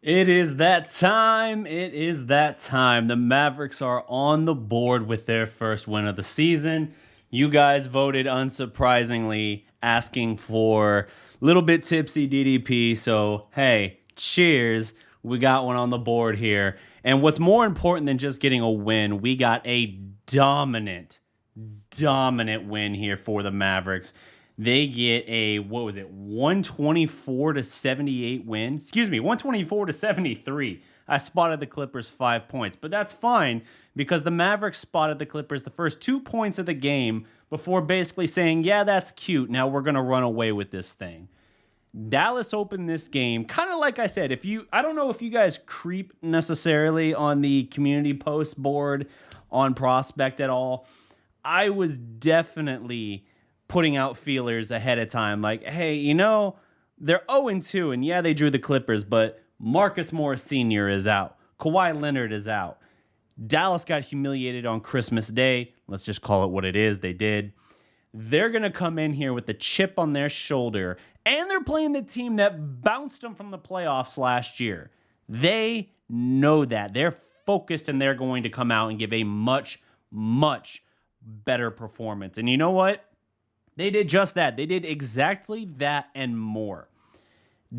It is that time. It is that time. The Mavericks are on the board with their first win of the season. You guys voted unsurprisingly, asking for little bit tipsy DDP. So, hey, cheers. We got one on the board here. And what's more important than just getting a win, we got a dominant win here for the Mavericks. They get a, what was it, 124 to 78 win. Excuse me, 124 to 73. I spotted the Clippers 5 points, but that's fine because the Mavericks spotted the Clippers the first 2 points of the game before basically saying, yeah, that's cute. Now we're going to run away with this thing. Dallas opened this game kind of like I said. I don't know if you guys creep necessarily on the community post board on Prospect at all. I was definitely putting out feelers ahead of time. Like, hey, they're 0-2, and yeah, they drew the Clippers, but Marcus Morris Sr. is out. Kawhi Leonard is out. Dallas got humiliated on Christmas Day. Let's just call it what it is. They did. They're going to come in here with the chip on their shoulder, and they're playing the team that bounced them from the playoffs last year. They know that. They're focused, and they're going to come out and give a much, much better performance. And you know what? They did just that. They did exactly that and more.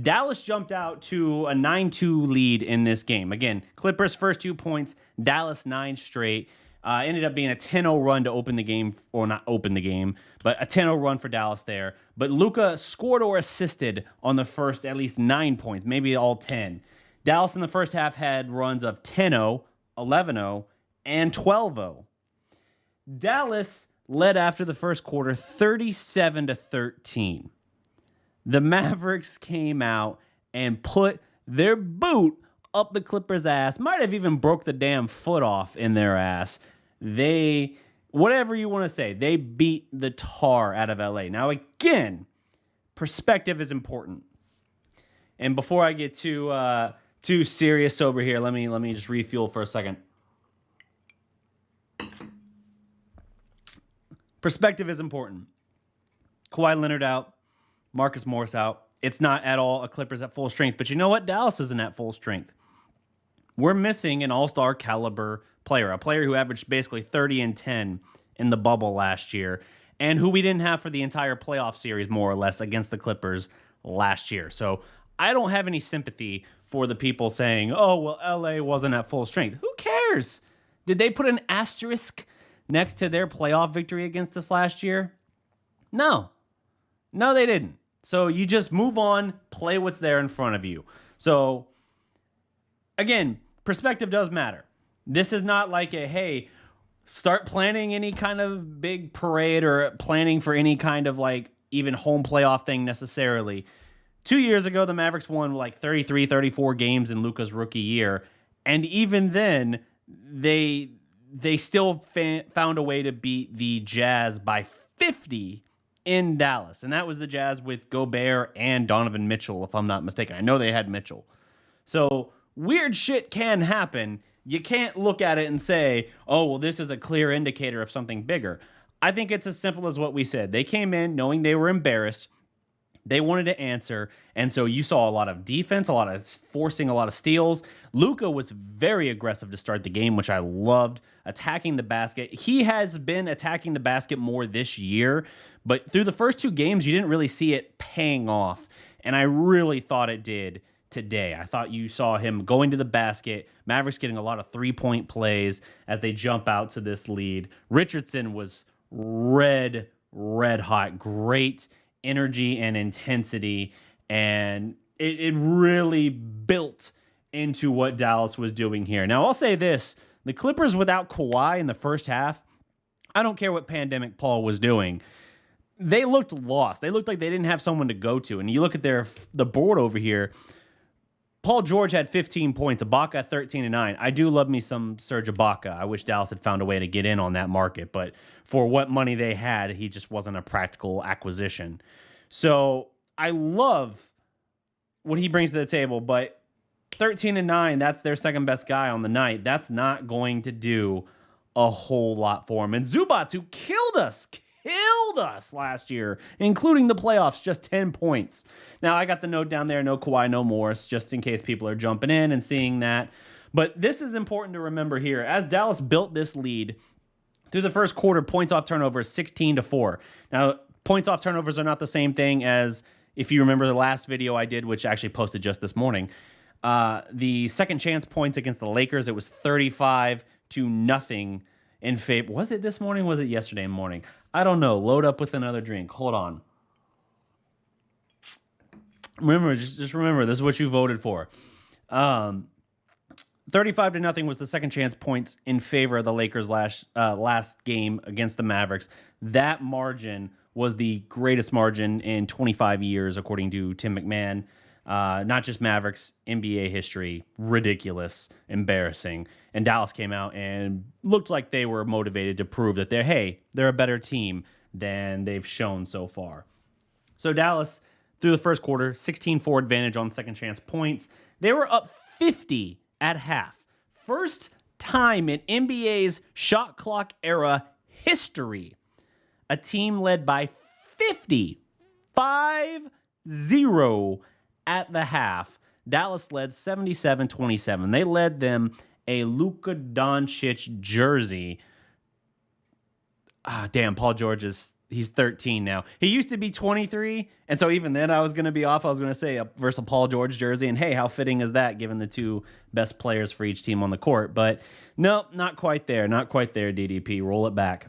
Dallas jumped out to a 9-2 lead in this game. Again, Clippers first 2 points, Dallas 9 straight. Ended up being a 10-0 run to open the game, or not open the game, but a 10-0 run for Dallas there. But Luka scored or assisted on the first at least 9 points, maybe all 10. Dallas in the first half had runs of 10-0, 11-0, and 12-0. Dallas led after the first quarter 37-13. The Mavericks came out and put their boot up the Clippers' ass. Might have even broke the damn foot off in their ass. Whatever you want to say, they beat the tar out of LA. Now, again, perspective is important. And before I get too serious sober here, let me just refuel for a second. Perspective is important. Kawhi Leonard out. Marcus Morris out. It's not at all a Clippers at full strength. But you know what? Dallas isn't at full strength. We're missing an all-star caliber player, a player who averaged basically 30 and 10 in the bubble last year, and who we didn't have for the entire playoff series, more or less, against the Clippers last year. So I don't have any sympathy for the people saying, oh, well, LA wasn't at full strength. Who cares? Did they put an asterisk next to their playoff victory against us last year? No, they didn't. So you just move on, play what's there in front of you. So again, perspective does matter. This is not like hey, start planning any kind of big parade or planning for any kind of even home playoff thing necessarily. 2 years ago, the Mavericks won 33, 34 games in Luka's rookie year. And even then, they still found a way to beat the Jazz by 50 in Dallas. And that was the Jazz with Gobert and Donovan Mitchell, if I'm not mistaken. I know they had Mitchell. So weird shit can happen. You can't look at it and say, oh, well, this is a clear indicator of something bigger. I think it's as simple as what we said. They came in knowing they were embarrassed. They wanted to answer, and so you saw a lot of defense, a lot of forcing, a lot of steals. Luka was very aggressive to start the game, which I loved, attacking the basket. He has been attacking the basket more this year, but through the first 2 games, you didn't really see it paying off, and I really thought it did today. I thought you saw him going to the basket, Mavericks getting a lot of three-point plays as they jump out to this lead. Richardson was red hot, great energy and intensity, and it really built into what Dallas was doing here. Now, I'll say this. The Clippers without Kawhi in the first half, I don't care what Pandemic Paul was doing. They looked lost. They looked like they didn't have someone to go to. And you look at the board over here, Paul George had 15 points, Ibaka 13 and 9. I do love me some Serge Ibaka. I wish Dallas had found a way to get in on that market, but for what money they had, he just wasn't a practical acquisition. So I love what he brings to the table, but 13 and 9, that's their second best guy on the night. That's not going to do a whole lot for him. And Zubats, who killed us killed us last year, including the playoffs, just 10 points. Now, I got the note down there, no Kawhi, no Morris, just in case people are jumping in and seeing that. But this is important to remember here. As Dallas built this lead, through the first quarter, points off turnovers, 16-4. Now, points off turnovers are not the same thing as, if you remember the last video I did, which I actually posted just this morning, the second chance points against the Lakers, it was 35-0 in favor. Was it this morning? Was it yesterday morning? I don't know. Load up with another drink. Hold on. Remember, just remember, this is what you voted for. 35-0 was the second chance points in favor of the Lakers last game against the Mavericks. That margin was the greatest margin in 25 years, according to Tim McMahon. Not just Mavericks, NBA history, ridiculous, embarrassing. And Dallas came out and looked like they were motivated to prove that they're a better team than they've shown so far. So Dallas, through the first quarter, 16-4 advantage on second chance points. They were up 50 at half. First time in NBA's shot clock era history, a team led by 50, 5-0 at the half. Dallas led 77-27. They led them a Luka Doncic jersey. Damn, Paul George he's 13 now. He used to be 23, and so even then I was going to be off. I was going to say versus a Paul George jersey, and hey, how fitting is that given the two best players for each team on the court? But no, not quite there. Not quite there, DDP. Roll it back.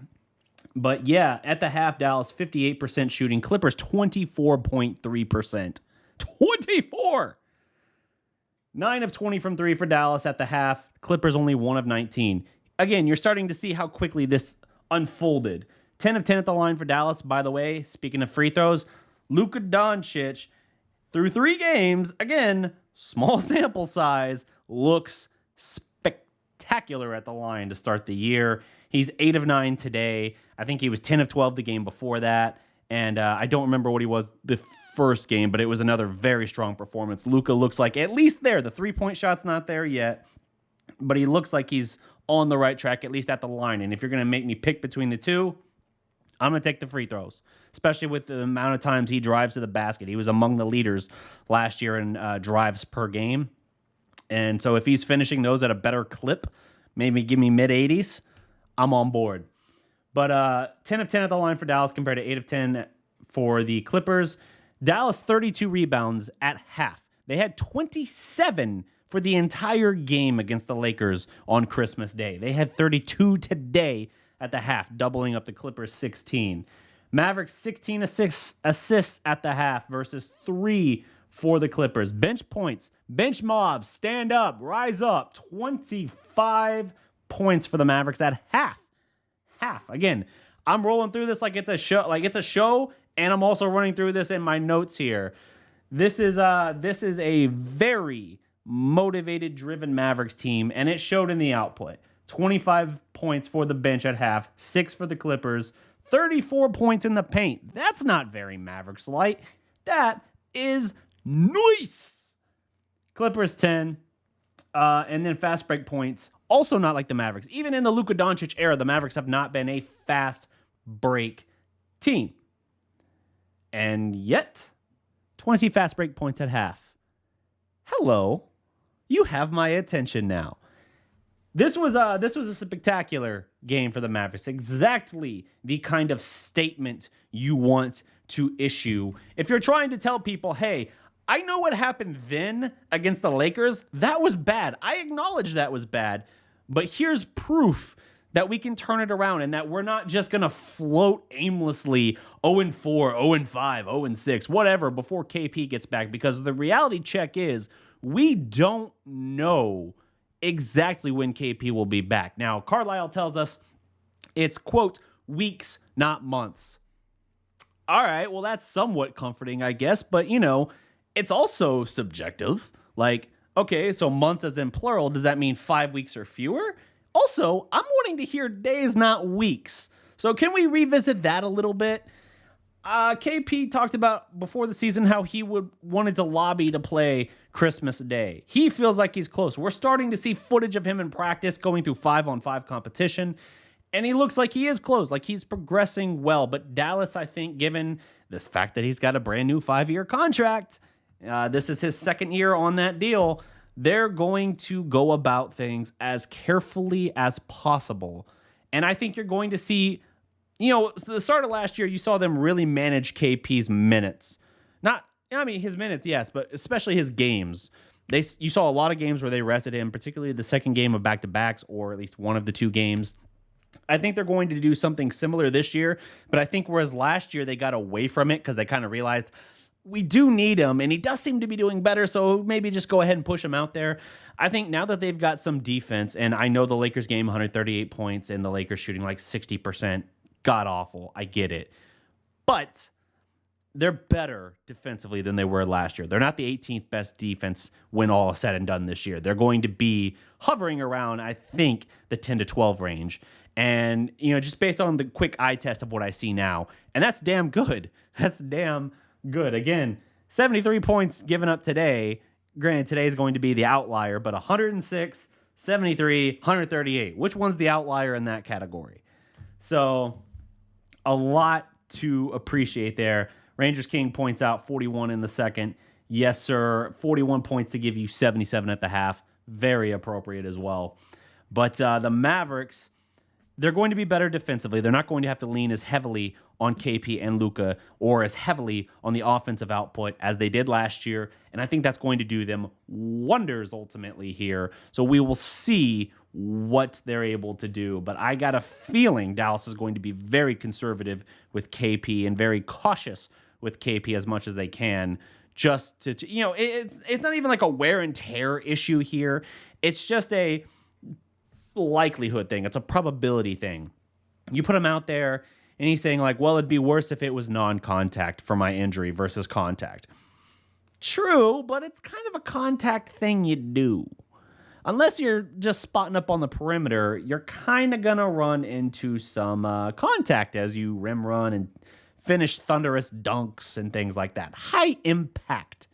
But yeah, at the half, Dallas 58% shooting. Clippers 24.3%. 24! 9 of 20 from 3 for Dallas at the half. Clippers only 1 of 19. Again, you're starting to see how quickly this unfolded. 10 of 10 at the line for Dallas. By the way, speaking of free throws, Luka Doncic, through 3 games, again, small sample size, looks spectacular at the line to start the year. He's 8 of 9 today. I think he was 10 of 12 the game before that. And I don't remember what he was the first game, but it was another very strong performance. Luka looks like at least there. The 3-point shot's not there yet, but he looks like he's on the right track, at least at the line. And if you're going to make me pick between the two, I'm going to take the free throws, especially with the amount of times he drives to the basket. He was among the leaders last year in drives per game. And so if he's finishing those at a better clip, maybe give me mid-80s, I'm on board. But 10 of 10 at the line for Dallas compared to 8 of 10 for the Clippers. Dallas 32 rebounds at half. They had 27 for the entire game against the Lakers on Christmas Day. They had 32 today at the half, doubling up the Clippers 16. Mavericks 16 assists at the half versus 3 for the Clippers. Bench points, bench mobs, stand up, rise up. 25 points for the Mavericks at half. Again, I'm rolling through this like it's a show, and I'm also running through this in my notes here. This is a very motivated, driven Mavericks team, and it showed in the output. 25 points for the bench at half, 6 for the Clippers, 34 points in the paint. That's not very Mavericks-like. That is nice. Clippers 10, and then fast break points. Also not like the Mavericks. Even in the Luka Doncic era, the Mavericks have not been a fast break team. And yet, 20 fast break points at half. Hello. You have my attention now. This was a spectacular game for the Mavericks. Exactly the kind of statement you want to issue. If you're trying to tell people, hey, I know what happened then against the Lakers. That was bad. I acknowledge that was bad. But here's proof that we can turn it around and that we're not just going to float aimlessly 0-4, 0-5, 0-6, whatever before KP gets back. Because the reality check is we don't know exactly when KP will be back. Now, Carlisle tells us it's, quote, weeks, not months. All right, well, that's somewhat comforting, I guess. But, it's also subjective. Like, okay, so months as in plural, does that mean 5 weeks or fewer? Also, I'm wanting to hear days, not weeks. So can we revisit that a little bit? KP talked about before the season how he wanted to lobby to play Christmas Day. He feels like he's close. We're starting to see footage of him in practice going through 5-on-5 competition. And he looks like he is close, like he's progressing well. But Dallas, I think, given this fact that he's got a brand new 5-year contract, this is his second year on that deal, they're going to go about things as carefully as possible. And I think you're going to see, the start of last year, you saw them really manage KP's minutes. His minutes, yes, but especially his games. You saw a lot of games where they rested him, particularly the second game of back-to-backs, or at least one of the two games. I think they're going to do something similar this year, but I think whereas last year they got away from it because they kind of realized we do need him, and he does seem to be doing better, so maybe just go ahead and push him out there. I think now that they've got some defense, and I know the Lakers game 138 points and the Lakers shooting like 60%, god-awful, I get it. But they're better defensively than they were last year. They're not the 18th best defense when all is said and done this year. They're going to be hovering around, I think, the 10 to 12 range. And, just based on the quick eye test of what I see now, and that's damn good. That's damn good. Again, 73 points given up today. Granted, today is going to be the outlier, but 106, 73, 138. Which one's the outlier in that category? So, a lot to appreciate there. Rangers King points out 41 in the second. Yes, sir. 41 points to give you 77 at the half. Very appropriate as well. But the Mavericks, they're going to be better defensively. They're not going to have to lean as heavily on KP and Luka or as heavily on the offensive output as they did last year. And I think that's going to do them wonders ultimately here. So we will see what they're able to do. But I got a feeling Dallas is going to be very conservative with KP and very cautious with KP as much as they can. Just to, it's not even like a wear and tear issue here. It's just a likelihood thing. It's a probability thing. You put him out there and he's saying like, well, it'd be worse if it was non-contact for my injury versus contact. True, but it's kind of a contact thing you do. Unless you're just spotting up on the perimeter, you're kind of going to run into some contact as you rim run and finish thunderous dunks and things like that. High impact,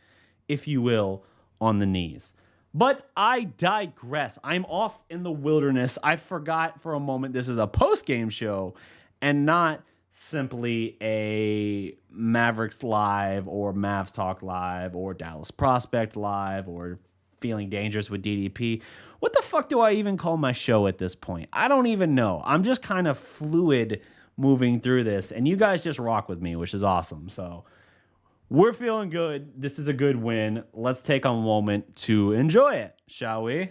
if you will, on the knees. But I digress. I'm off in the wilderness. I forgot for a moment this is a post-game show and not simply a Mavericks Live or Mavs Talk Live or Dallas Prospect Live or Feeling Dangerous with DDP. What the fuck do I even call my show at this point? I don't even know. I'm just kind of fluid moving through this, and you guys just rock with me, which is awesome. So we're feeling good. This is a good win. Let's take a moment to enjoy it, shall we?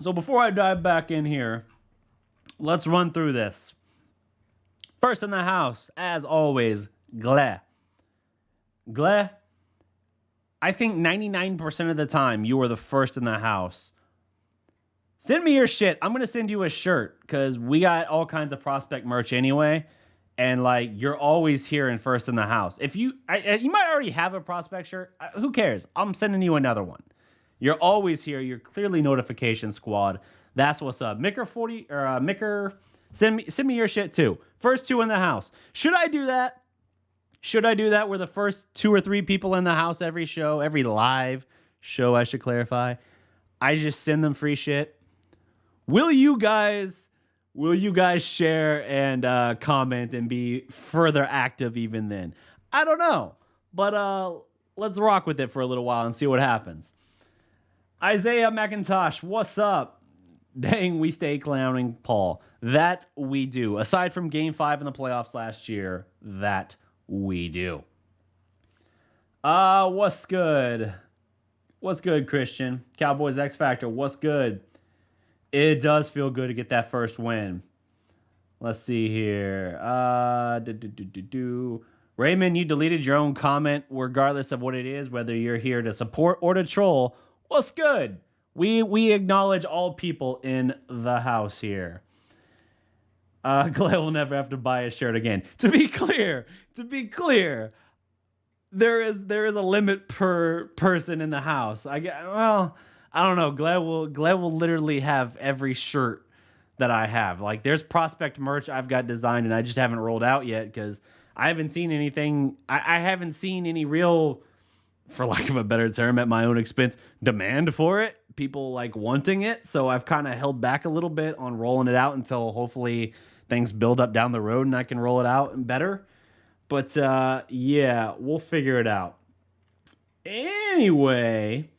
So before I dive back in here, let's run through this. First in the house, as always, Gle. Gle, I think 99% of the time you are the first in the house. Send me your shit. I'm going to send you a shirt because we got all kinds of prospect merch anyway. And like, you're always here and first in the house. If you might already have a prospect shirt. Who cares? I'm sending you another one. You're always here. You're clearly notification squad. That's what's up. Micker, send me your shit too. First two in the house. Should I do that? Should I do that? We're the first 2 or 3 people in the house every show, every live show, I should clarify. I just send them free shit. Will you guys share and comment and be further active even then? I don't know. But let's rock with it for a little while and see what happens. Isaiah McIntosh, what's up? Dang, we stay clowning Paul. That we do. Aside from Game 5 in the playoffs last year, that we do. What's good? What's good, Christian? Cowboys X Factor, what's good? It does feel good to get that first win. Let's see here. Raymond, you deleted your own comment regardless of what it is, whether you're here to support or to troll. What's good? We acknowledge all people in the house here. Clay will never have to buy a shirt again. To be clear, there is a limit per person in the house. I don't know. Glad will literally have every shirt that I have. Like, there's prospect merch I've got designed and I just haven't rolled out yet because I haven't seen anything. I haven't seen any real, for lack of a better term, at my own expense, demand for it. people like wanting it. So I've kind of held back a little bit on rolling it out until hopefully things build up down the road and I can roll it out better. But yeah, we'll figure it out. Anyway,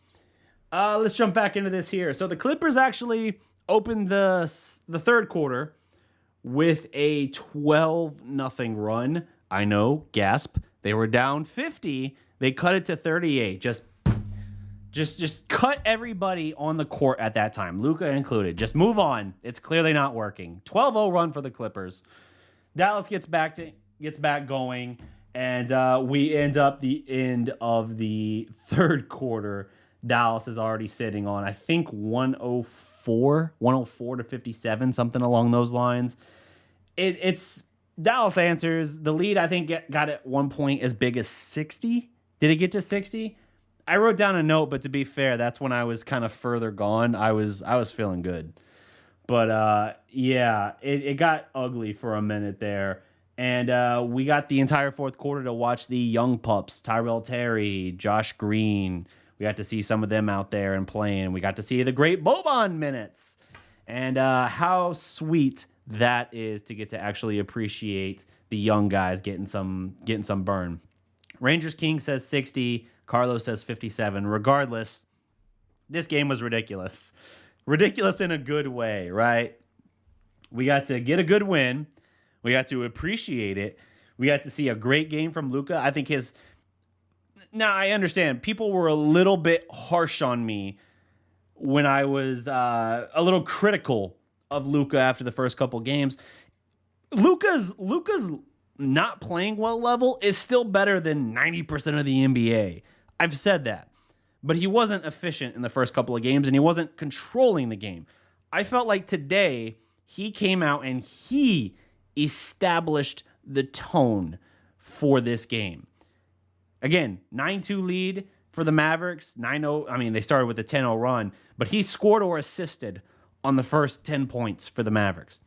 let's jump back into this here. So the Clippers actually opened the third quarter with a 12-0 run. I know, gasp. They were down 50. They cut it to 38. Just cut everybody on the court at that time, Luka included. Just move on. It's clearly not working. 12-0 run for the Clippers. Dallas gets back going, and we end up the end of the third quarter. Dallas is already sitting on, I think, 104 to 57, something along those lines. It's Dallas answers. The lead, I think, got at one point as big as 60. Did it get to 60? I wrote down a note, but to be fair, that's when I was kind of further gone. I was feeling good. But yeah, it got ugly for a minute there. And we got the entire fourth quarter to watch the young pups, Tyrell Terry, Josh Green. We got to see some of them out there and playing. We got to see the great Boban minutes. And how sweet that is to get to actually appreciate the young guys getting some burn. Rangers King says 60. Carlos says 57. Regardless, this game was ridiculous. Ridiculous in a good way, right? We got to get a good win. We got to appreciate it. We got to see a great game from Luka. I think Now, I understand. People were a little bit harsh on me when I was a little critical of Luka after the first couple games. Luka's not playing well level is still better than 90% of the NBA. I've said that. But he wasn't efficient in the first couple of games, and he wasn't controlling the game. I felt like today he came out and he established the tone for this game. Again, 9-2 lead for the Mavericks. 9-0. I mean, they started with a 10-0 run, but he scored or assisted on the first 10 points for the Mavericks.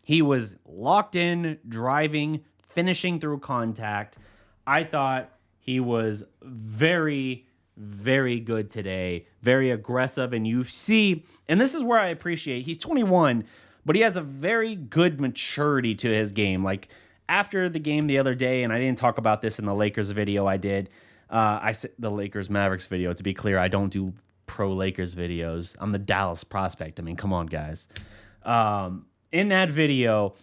He was locked in, driving, finishing through contact. I thought he was very, very good today, very aggressive. And you see, and this is where I appreciate, he's 21, but he has a very good maturity to his game. Like after the game the other day, and I didn't talk about this in the Lakers video I did, I said the Lakers Mavericks video. To be clear, I don't do pro Lakers videos. I'm the Dallas prospect. I mean, come on, guys. In that video,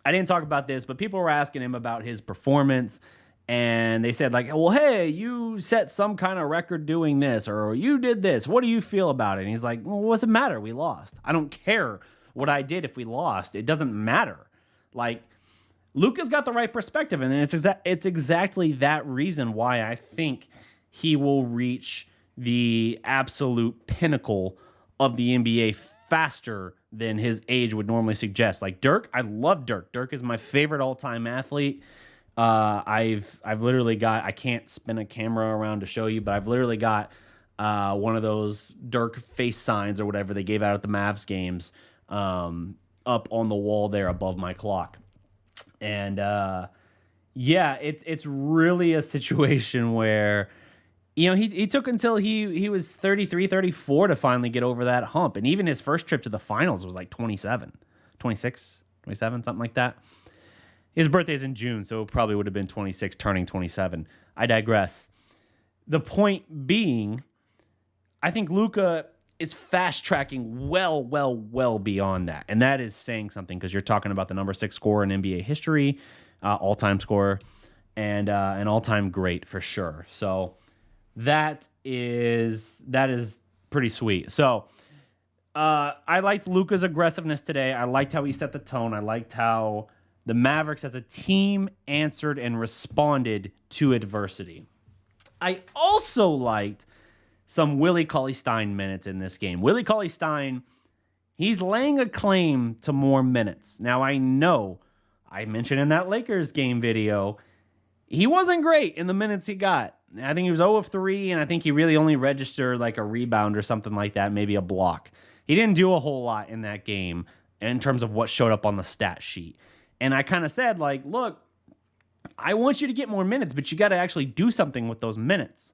I didn't talk about this, but people were asking him about his performance, and they said, like, well, hey, you set some kind of record doing this, or you did this. What do you feel about it? And he's like, well, what does it matter? We lost. I don't care what I did if we lost. It doesn't matter. Like, Luka's got the right perspective, and it's exactly that reason why I think he will reach the absolute pinnacle of the NBA faster than his age would normally suggest. Like Dirk, I love Dirk. Dirk is my favorite all-time athlete. I've literally got, I can't spin a camera around to show you, but I've literally got one of those Dirk face signs or whatever they gave out at the Mavs games up on the wall there above my clock. And yeah, it's really a situation where, you know, he took until he was 33, 34 to finally get over that hump. And even his first trip to the finals was like 26, 27, something like that. His birthday's in June, so it probably would have been 26, turning 27. I digress. The point being, I think Luka is fast-tracking well beyond that. And that is saying something because you're talking about the number 6 scorer in NBA history, all-time scorer, and an all-time great for sure. So that is pretty sweet. So I liked Luka's aggressiveness today. I liked how he set the tone. I liked how the Mavericks as a team answered and responded to adversity. I also liked some Willie Cauley-Stein minutes in this game. Willie Cauley-Stein, he's laying a claim to more minutes. Now, I know, I mentioned in that Lakers game video, he wasn't great in the minutes he got. I think he was 0 of 3, and I think he really only registered like a rebound or something like that, maybe a block. He didn't do a whole lot in that game in terms of what showed up on the stat sheet. And I kind of said, like, look, I want you to get more minutes, but you got to actually do something with those minutes.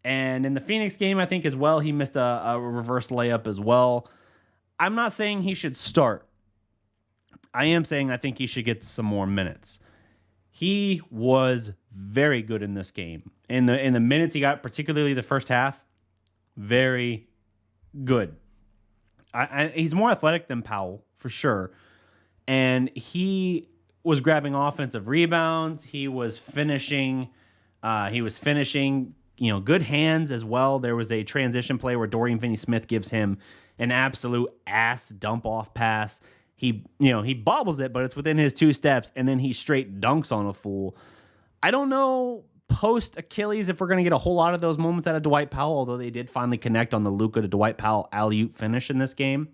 And in the Phoenix game, I think as well, he missed a reverse layup as well. I'm not saying he should start. I am saying I think he should get some more minutes. He was very good in this game. In the minutes he got, particularly the first half, very good. He's more athletic than Powell, for sure. And he was grabbing offensive rebounds. He was finishing. Good hands as well. There was a transition play where Dorian Finney-Smith gives him an absolute ass dump-off pass. He bobbles it, but it's within his 2 steps, and then he straight dunks on a fool. I don't know post-Achilles if we're going to get a whole lot of those moments out of Dwight Powell, although they did finally connect on the Luka to Dwight Powell alley-oop finish in this game.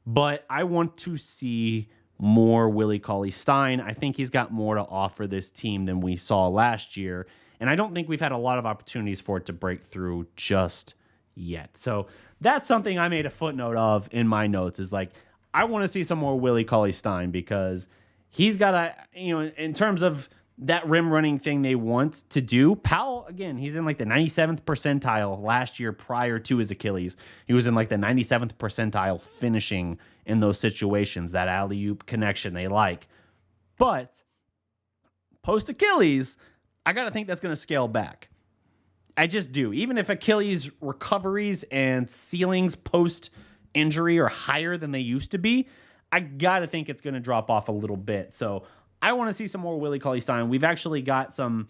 But I want to see more Willie Cauley-Stein. I think he's got more to offer this team than we saw last year, and I don't think we've had a lot of opportunities for it to break through just yet. So that's something I made a footnote of in my notes, is like, I want to see some more Willie Cauley-Stein, because he's got in terms of that rim running thing they want to do. Powell, again, he's in like the 97th percentile last year prior to his Achilles. He was in like the 97th percentile finishing in those situations, that alley-oop connection they like. But post-Achilles, I got to think that's going to scale back. I just do. Even if Achilles recoveries and ceilings post-injury are higher than they used to be, I got to think it's going to drop off a little bit. So I want to see some more Willie Cauley-Stein. We've actually got some...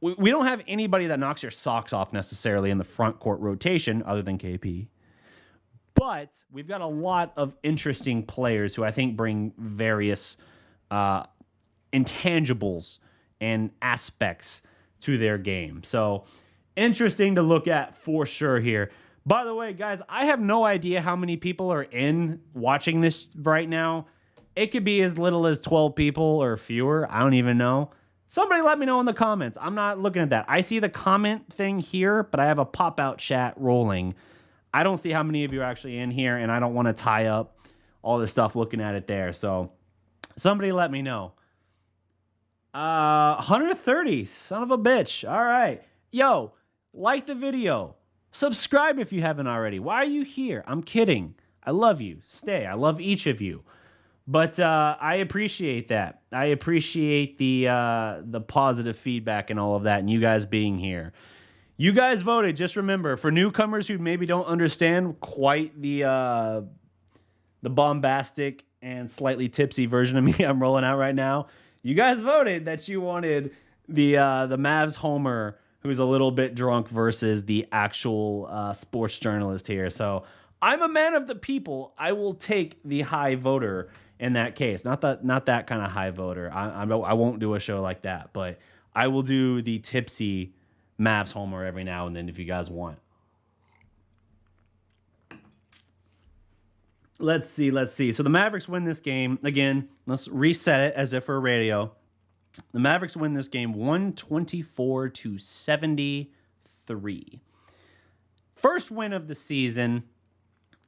We don't have anybody that knocks your socks off necessarily in the front court rotation other than KP. But we've got a lot of interesting players who I think bring various intangibles and aspects to their game. So interesting to look at for sure here. By the way, guys, I have no idea how many people are watching this right now. It could be as little as 12 people or fewer. I don't even know. Somebody let me know in the comments. I'm not looking at that. I see the comment thing here, but I have a pop-out chat rolling. I don't see how many of you are actually in here, and I don't want to tie up all this stuff looking at it there. So somebody let me know. 130, son of a bitch. All right. Yo, like the video. Subscribe if you haven't already. Why are you here? I'm kidding. I love you. Stay. I love each of you. But I appreciate that. I appreciate the positive feedback and all of that, and you guys being here. You guys voted. Just remember, for newcomers who maybe don't understand quite the bombastic and slightly tipsy version of me I'm rolling out right now, you guys voted that you wanted the Mavs homer who's a little bit drunk versus the actual sports journalist here. So I'm a man of the people. I will take the high voter in that case. Not that kind of high voter. I won't do a show like that, but I will do the tipsy Mavs homer every now and then if you guys want. Let's see. So the Mavericks win this game. Again, let's reset it as if for a radio. The Mavericks win this game 124-73. First win of the season.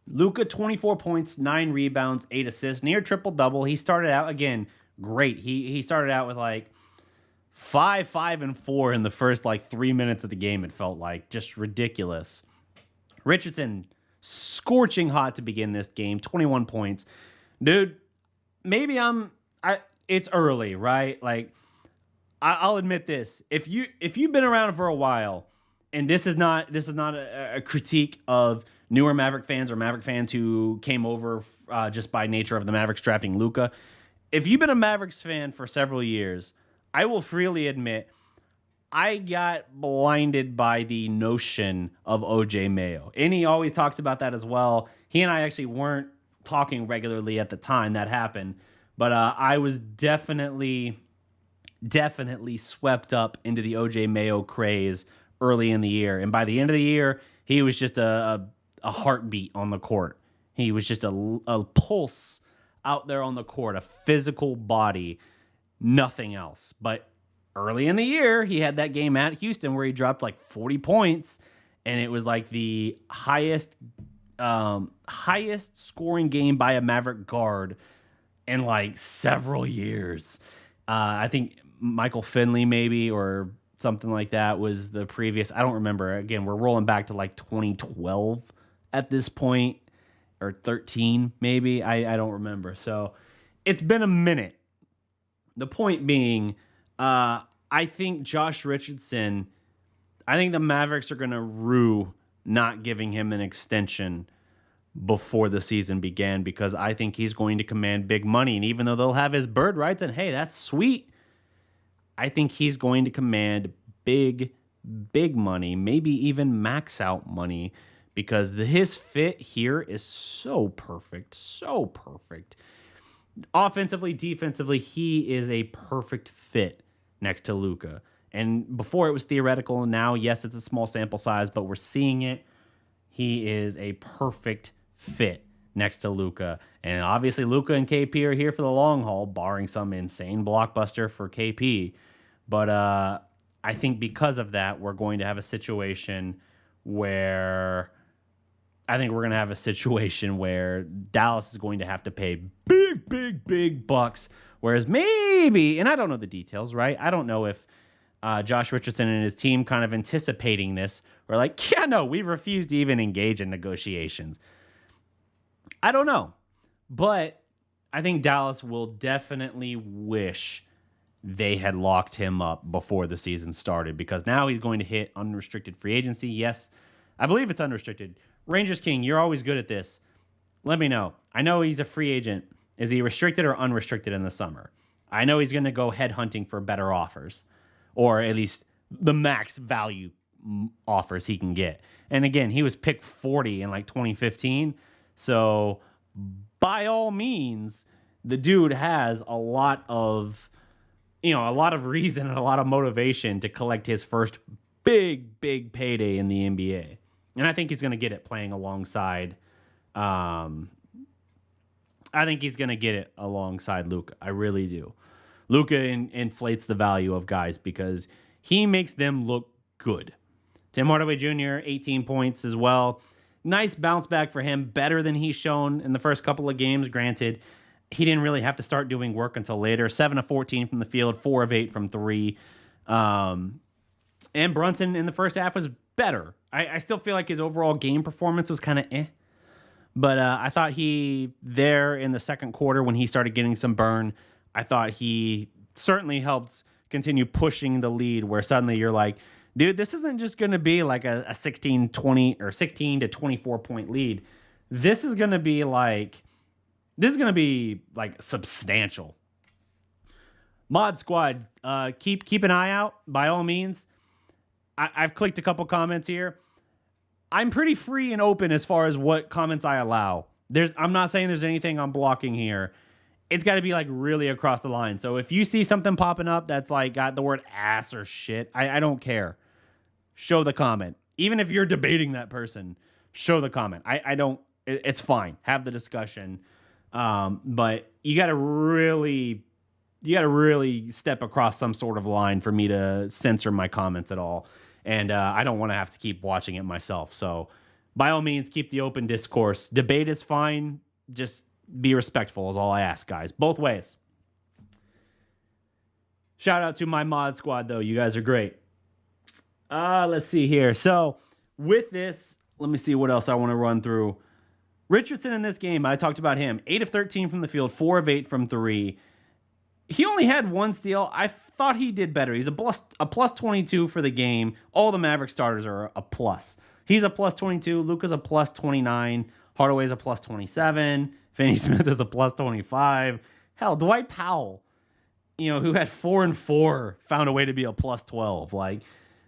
Luka, 24 points, 9 rebounds, 8 assists, near triple-double. He started out, again, great. He started out with like 5, 5, and 4 in the first 3 minutes of the game, it felt like. Just ridiculous. Richardson, scorching hot to begin this game, 21 points. Dude, maybe it's early, right? I'll admit this. If you've been around for a while, and this is not a critique of newer Maverick fans or Maverick fans who came over just by nature of the Mavericks drafting Luka. If you've been a Mavericks fan for several years, I will freely admit I got blinded by the notion of OJ Mayo. And he always talks about that as well. He and I actually weren't talking regularly at the time that happened, but I was definitely swept up into the OJ Mayo craze early in the year. And by the end of the year, he was just a heartbeat on the court. He was just a pulse out there on the court, a physical body, nothing else. But early in the year, he had that game at Houston where he dropped 40 points, and it was the highest scoring game by a Maverick guard in several years. I think Michael Finley maybe, or something like that was the previous. I don't remember. Again, we're rolling back to like 2012 at this point, or 13 maybe. I don't remember. So it's been a minute. The point being, I think Josh Richardson, I think the Mavericks are going to rue not giving him an extension before the season began, because I think he's going to command big money. And even though they'll have his bird rights, and hey, that's sweet, I think he's going to command big money, maybe even max out money, because his fit here is so perfect, so perfect. Offensively, defensively, he is a perfect fit next to Luka. And before it was theoretical, and now, yes, it's a small sample size, but we're seeing it. He is a perfect fit next to Luka. And obviously, Luka and KP are here for the long haul, barring some insane blockbuster for KP. But I think because of that, we're going to have a situation where Dallas is going to have to pay big bucks. Whereas maybe, and I don't know the details, right? I don't know if Josh Richardson and his team kind of anticipating this were like, yeah, no, we refuse to even engage in negotiations. I don't know. But I think Dallas will definitely wish they had locked him up before the season started, because now he's going to hit unrestricted free agency. Yes, I believe it's unrestricted. Rangers King, you're always good at this. Let me know. I know he's a free agent. Is he restricted or unrestricted in the summer? I know he's going to go head hunting for better offers, or at least the max value offers he can get. And again, he was picked 40 in like 2015. So by all means, the dude has a lot of reason and a lot of motivation to collect his first big payday in the NBA. And I think he's going to get it playing alongside. I think he's going to get it alongside Luka. I really do. Luka inflates the value of guys because he makes them look good. Tim Hardaway Jr., 18 points as well. Nice bounce back for him. Better than he's shown in the first couple of games. Granted, he didn't really have to start doing work until later. 7 of 14 from the field, 4 of 8 from 3. And Brunson in the first half was better. I still feel like his overall game performance was kind of eh. But I thought he, there in the second quarter when he started getting some burn, I thought he certainly helped continue pushing the lead, where suddenly you're like, dude, this isn't just going to be like a 16-20 or 16 to 24 point lead. This is going to be like substantial. Mod Squad, keep an eye out by all means. I've clicked a couple comments here. I'm pretty free and open as far as what comments I allow. I'm not saying there's anything I'm blocking here. It's got to be like really across the line. So if you see something popping up that's like got the word ass or shit, I don't care. Show the comment. Even if you're debating that person, show the comment. It's fine. Have the discussion. But you got to really step across some sort of line for me to censor my comments at all. And I don't want to have to keep watching it myself. So by all means, keep the open discourse. Debate is fine. Just be respectful is all I ask, guys. Both ways. Shout out to my mod squad, though. You guys are great. Let's see here. So with this, let me see what else I want to run through. Richardson in this game, I talked about him. 8 of 13 from the field, 4 of 8 from 3. He only had 1 steal. I thought he did better. He's a plus 22 for the game. All the Maverick starters are a plus. He's a plus 22. Luka's a plus 29. Hardaway's a plus 27. Finney Smith is a plus 25. Hell, Dwight Powell, who had 4 and 4, found a way to be a plus 12. Like,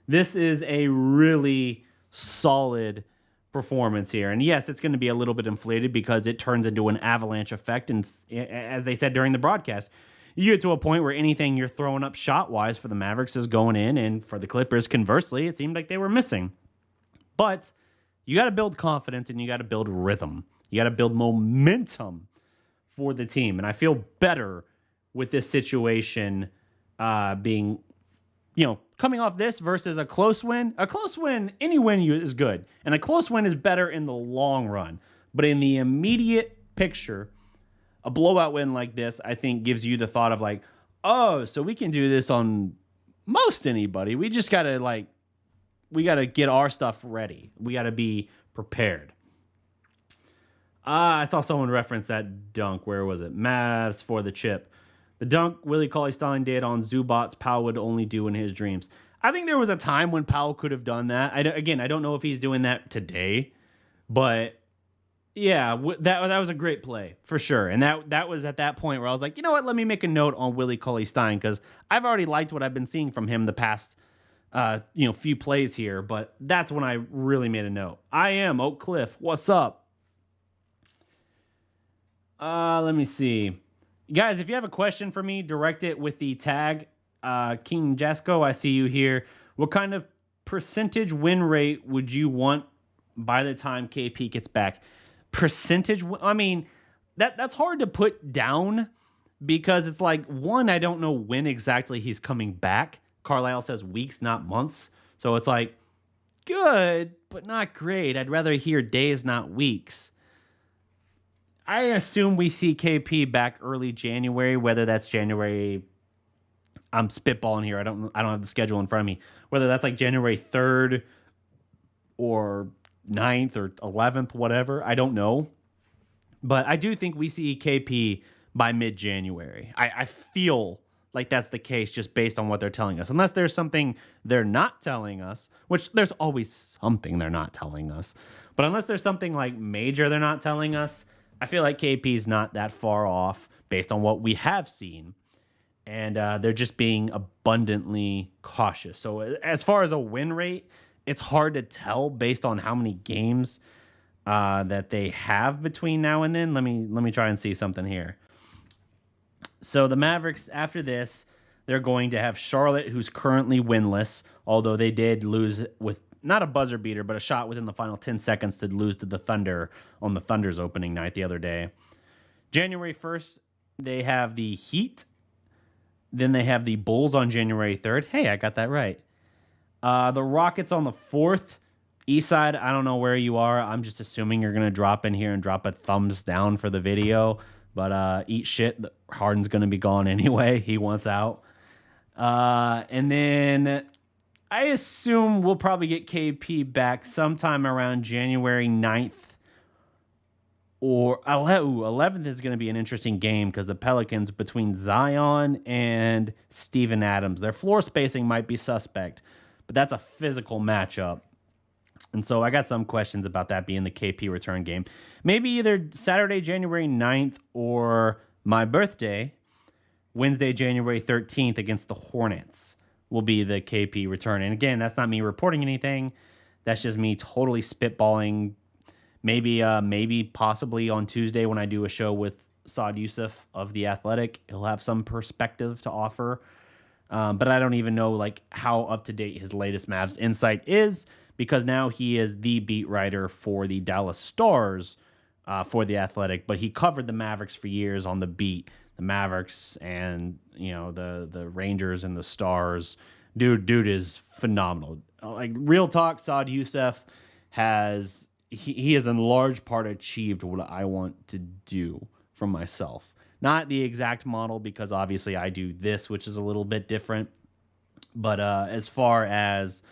this is a really solid performance here. And yes, it's going to be a little bit inflated because it turns into an avalanche effect. And as they said during the broadcast, you get to a point where anything you're throwing up shot-wise for the Mavericks is going in, and for the Clippers, conversely, it seemed like they were missing. But you got to build confidence, and you got to build rhythm. You got to build momentum for the team. And I feel better with this situation being, coming off this versus a close win. A close win, any win is good. And a close win is better in the long run. But in the immediate picture, a blowout win like this, I think, gives you the thought of like, oh, so we can do this on most anybody. We just got to we got to get our stuff ready. We got to be prepared. I saw someone reference that dunk. Where was it? Mavs for the chip. The dunk Willie Cauley-Stein did on Zubats, Powell would only do in his dreams. I think there was a time when Powell could have done that. I don't know if he's doing that today, but yeah, that was a great play for sure. And that was at that point where I was like, you know what? Let me make a note on Willie Cauley-Stein because I've already liked what I've been seeing from him the past few plays here. But that's when I really made a note. I am Oak Cliff. What's up? Let me see. Guys, if you have a question for me, direct it with the tag King Jasco. I see you here. What kind of percentage win rate would you want by the time KP gets back? Percentage? I mean, that's hard to put down because it's like, one, I don't know when exactly he's coming back. Carlisle says weeks, not months. So it's like, good, but not great. I'd rather hear days, not weeks. I assume we see KP back early January, whether that's January. I'm spitballing here. I don't have the schedule in front of me. Whether that's like January 3rd or 9th or 11th, whatever. I don't know. But I do think we see KP by mid-January. I feel like that's the case just based on what they're telling us. Unless there's something they're not telling us, which there's always something they're not telling us. But unless there's something like major they're not telling us, I feel like KP's not that far off based on what we have seen. And they're just being abundantly cautious. So as far as a win rate, it's hard to tell based on how many games that they have between now and then. Let me try and see something here. So the Mavericks, after this, they're going to have Charlotte, who's currently winless, although they did lose with not a buzzer beater, but a shot within the final 10 seconds to lose to the Thunder on the Thunder's opening night the other day. January 1st, they have the Heat. Then they have the Bulls on January 3rd. Hey, I got that right. The Rockets on the 4th. Eastside, I don't know where you are. I'm just assuming you're going to drop in here and drop a thumbs down for the video. But eat shit. Harden's going to be gone anyway. He wants out. And then I assume we'll probably get KP back sometime around January 9th. Or 11th is going to be an interesting game because the Pelicans between Zion and Steven Adams. Their floor spacing might be suspect, but that's a physical matchup. And so I got some questions about that being the KP return game. Maybe either Saturday, January 9th, or my birthday, Wednesday, January 13th against the Hornets will be the KP return. And again, that's not me reporting anything. That's just me totally spitballing. Maybe possibly on Tuesday when I do a show with Saad Youssef of The Athletic, he'll have some perspective to offer. But I don't even know like how up-to-date his latest Mavs insight is because now he is the beat writer for the Dallas Stars for The Athletic. But he covered the Mavericks for years on the beat. The Mavericks and, the Rangers and the Stars. Dude is phenomenal. Like, real talk, Saad Youssef has... He has in large part achieved what I want to do for myself. Not the exact model because obviously I do this, which is a little bit different. But as far as,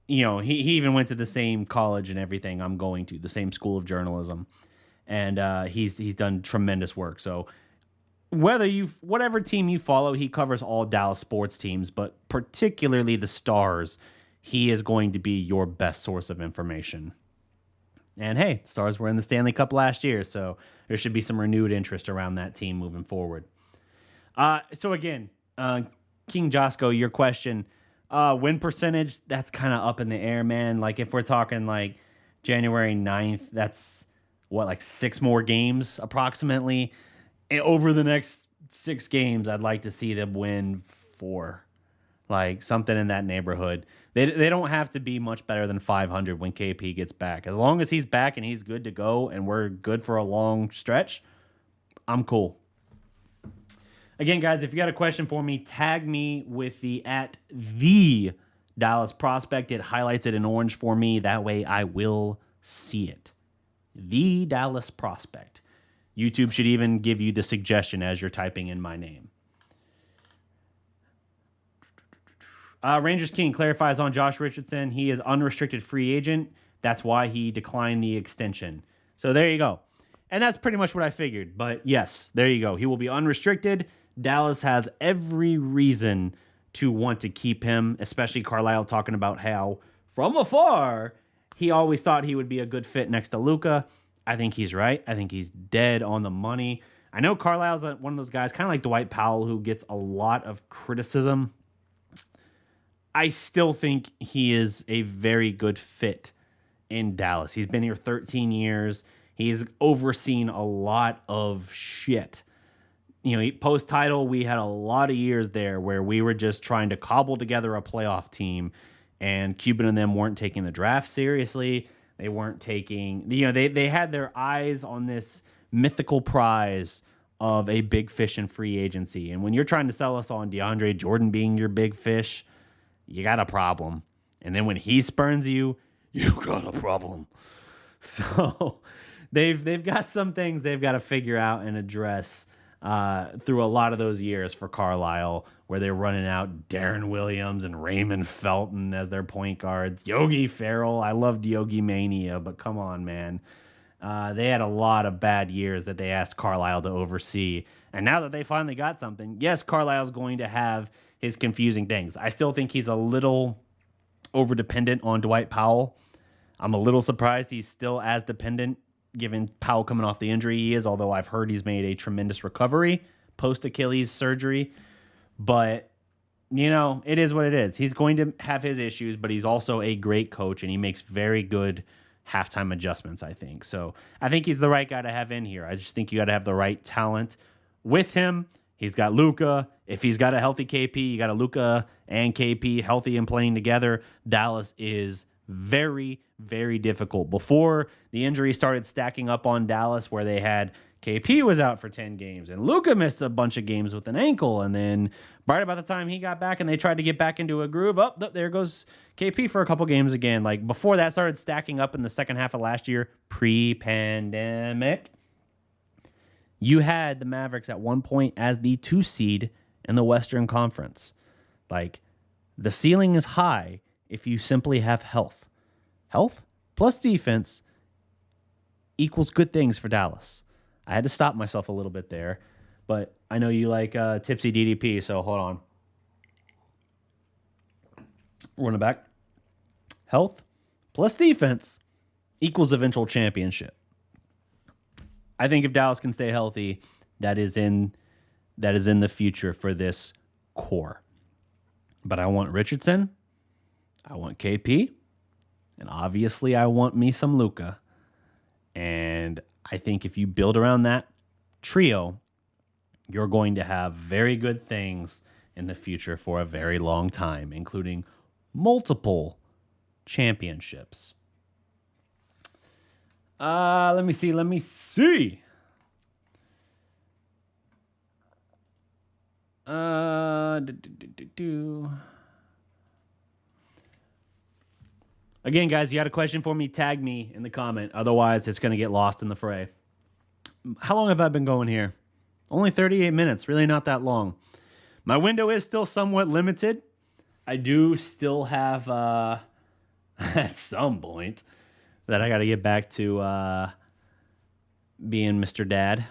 he even went to the same college and everything I'm going to, the same school of journalism. And he's done tremendous work. So whatever team you follow, he covers all Dallas sports teams, but particularly the Stars. He is going to be your best source of information. And hey, Stars were in the Stanley Cup last year, so there should be some renewed interest around that team moving forward. So again, King Josco, your question, win percentage, that's kind of up in the air, man. Like if we're talking like January 9th, that's like 6 more games approximately. And over the next 6 games, I'd like to see them win 4. Like something in that neighborhood. They don't have to be much better than 500 when KP gets back. As long as he's back and he's good to go and we're good for a long stretch, I'm cool. Again, guys, if you got a question for me, tag me with the @the_Dallas Prospect. It highlights it in orange for me. That way I will see it. The Dallas Prospect. YouTube should even give you the suggestion as you're typing in my name. Rangers King clarifies on Josh Richardson. He is unrestricted free agent. That's why he declined the extension. So there you go. And that's pretty much what I figured. But yes, there you go. He will be unrestricted. Dallas has every reason to want to keep him, especially Carlisle talking about how, from afar, he always thought he would be a good fit next to Luka. I think he's right. I think he's dead on the money. I know Carlisle's one of those guys, kind of like Dwight Powell, who gets a lot of criticism. I still think he is a very good fit in Dallas. He's been here 13 years. He's overseen a lot of shit. You know, post-title, we had a lot of years there where we were just trying to cobble together a playoff team, and Cuban and them weren't taking the draft seriously. They weren't taking, they had their eyes on this mythical prize of a big fish in free agency. And when you're trying to sell us on DeAndre Jordan being your big fish, you got a problem. And then when he spurns you, you got a problem. So they've got some things they've got to figure out and address through a lot of those years for Carlisle, where they're running out Darren Williams and Raymond Felton as their point guards. Yogi Ferrell, I loved Yogi Mania, but come on, man. They had a lot of bad years that they asked Carlisle to oversee. And now that they finally got something, yes, Carlisle's going to have his confusing things. I still think he's a little over-dependent on Dwight Powell. I'm a little surprised he's still as dependent, given Powell coming off the injury he is, although I've heard he's made a tremendous recovery post-Achilles surgery. But, it is what it is. He's going to have his issues, but he's also a great coach, and he makes very good halftime adjustments, I think. So I think he's the right guy to have in here. I just think you got to have the right talent with him. He's got Luka. If he's got a healthy KP, you got a Luka and KP healthy and playing together. Dallas is very, very difficult. Before the injury started stacking up on Dallas, where they had KP was out for 10 games and Luka missed a bunch of games with an ankle, and then right about the time he got back and they tried to get back into a groove, there goes KP for a couple games again. Like, before that started stacking up in the second half of last year, pre-pandemic, you had the Mavericks at one point as the 2 seed in the Western Conference. Like, the ceiling is high if you simply have health. Health plus defense equals good things for Dallas. I had to stop myself a little bit there, but I know you like Tipsy DDP, so hold on. Running back. Health plus defense equals eventual championship. I think if Dallas can stay healthy, that is in the future for this core. But I want Richardson, I want KP, and obviously I want me some Luka. And I think if you build around that trio, you're going to have very good things in the future for a very long time, including multiple championships. Let me see. Again, guys, you got a question for me, tag me in the comment. Otherwise, it's going to get lost in the fray. How long have I been going here? Only 38 minutes. Really not that long. My window is still somewhat limited. I do still have, at some point, that I got to get back to being Mr. Dad.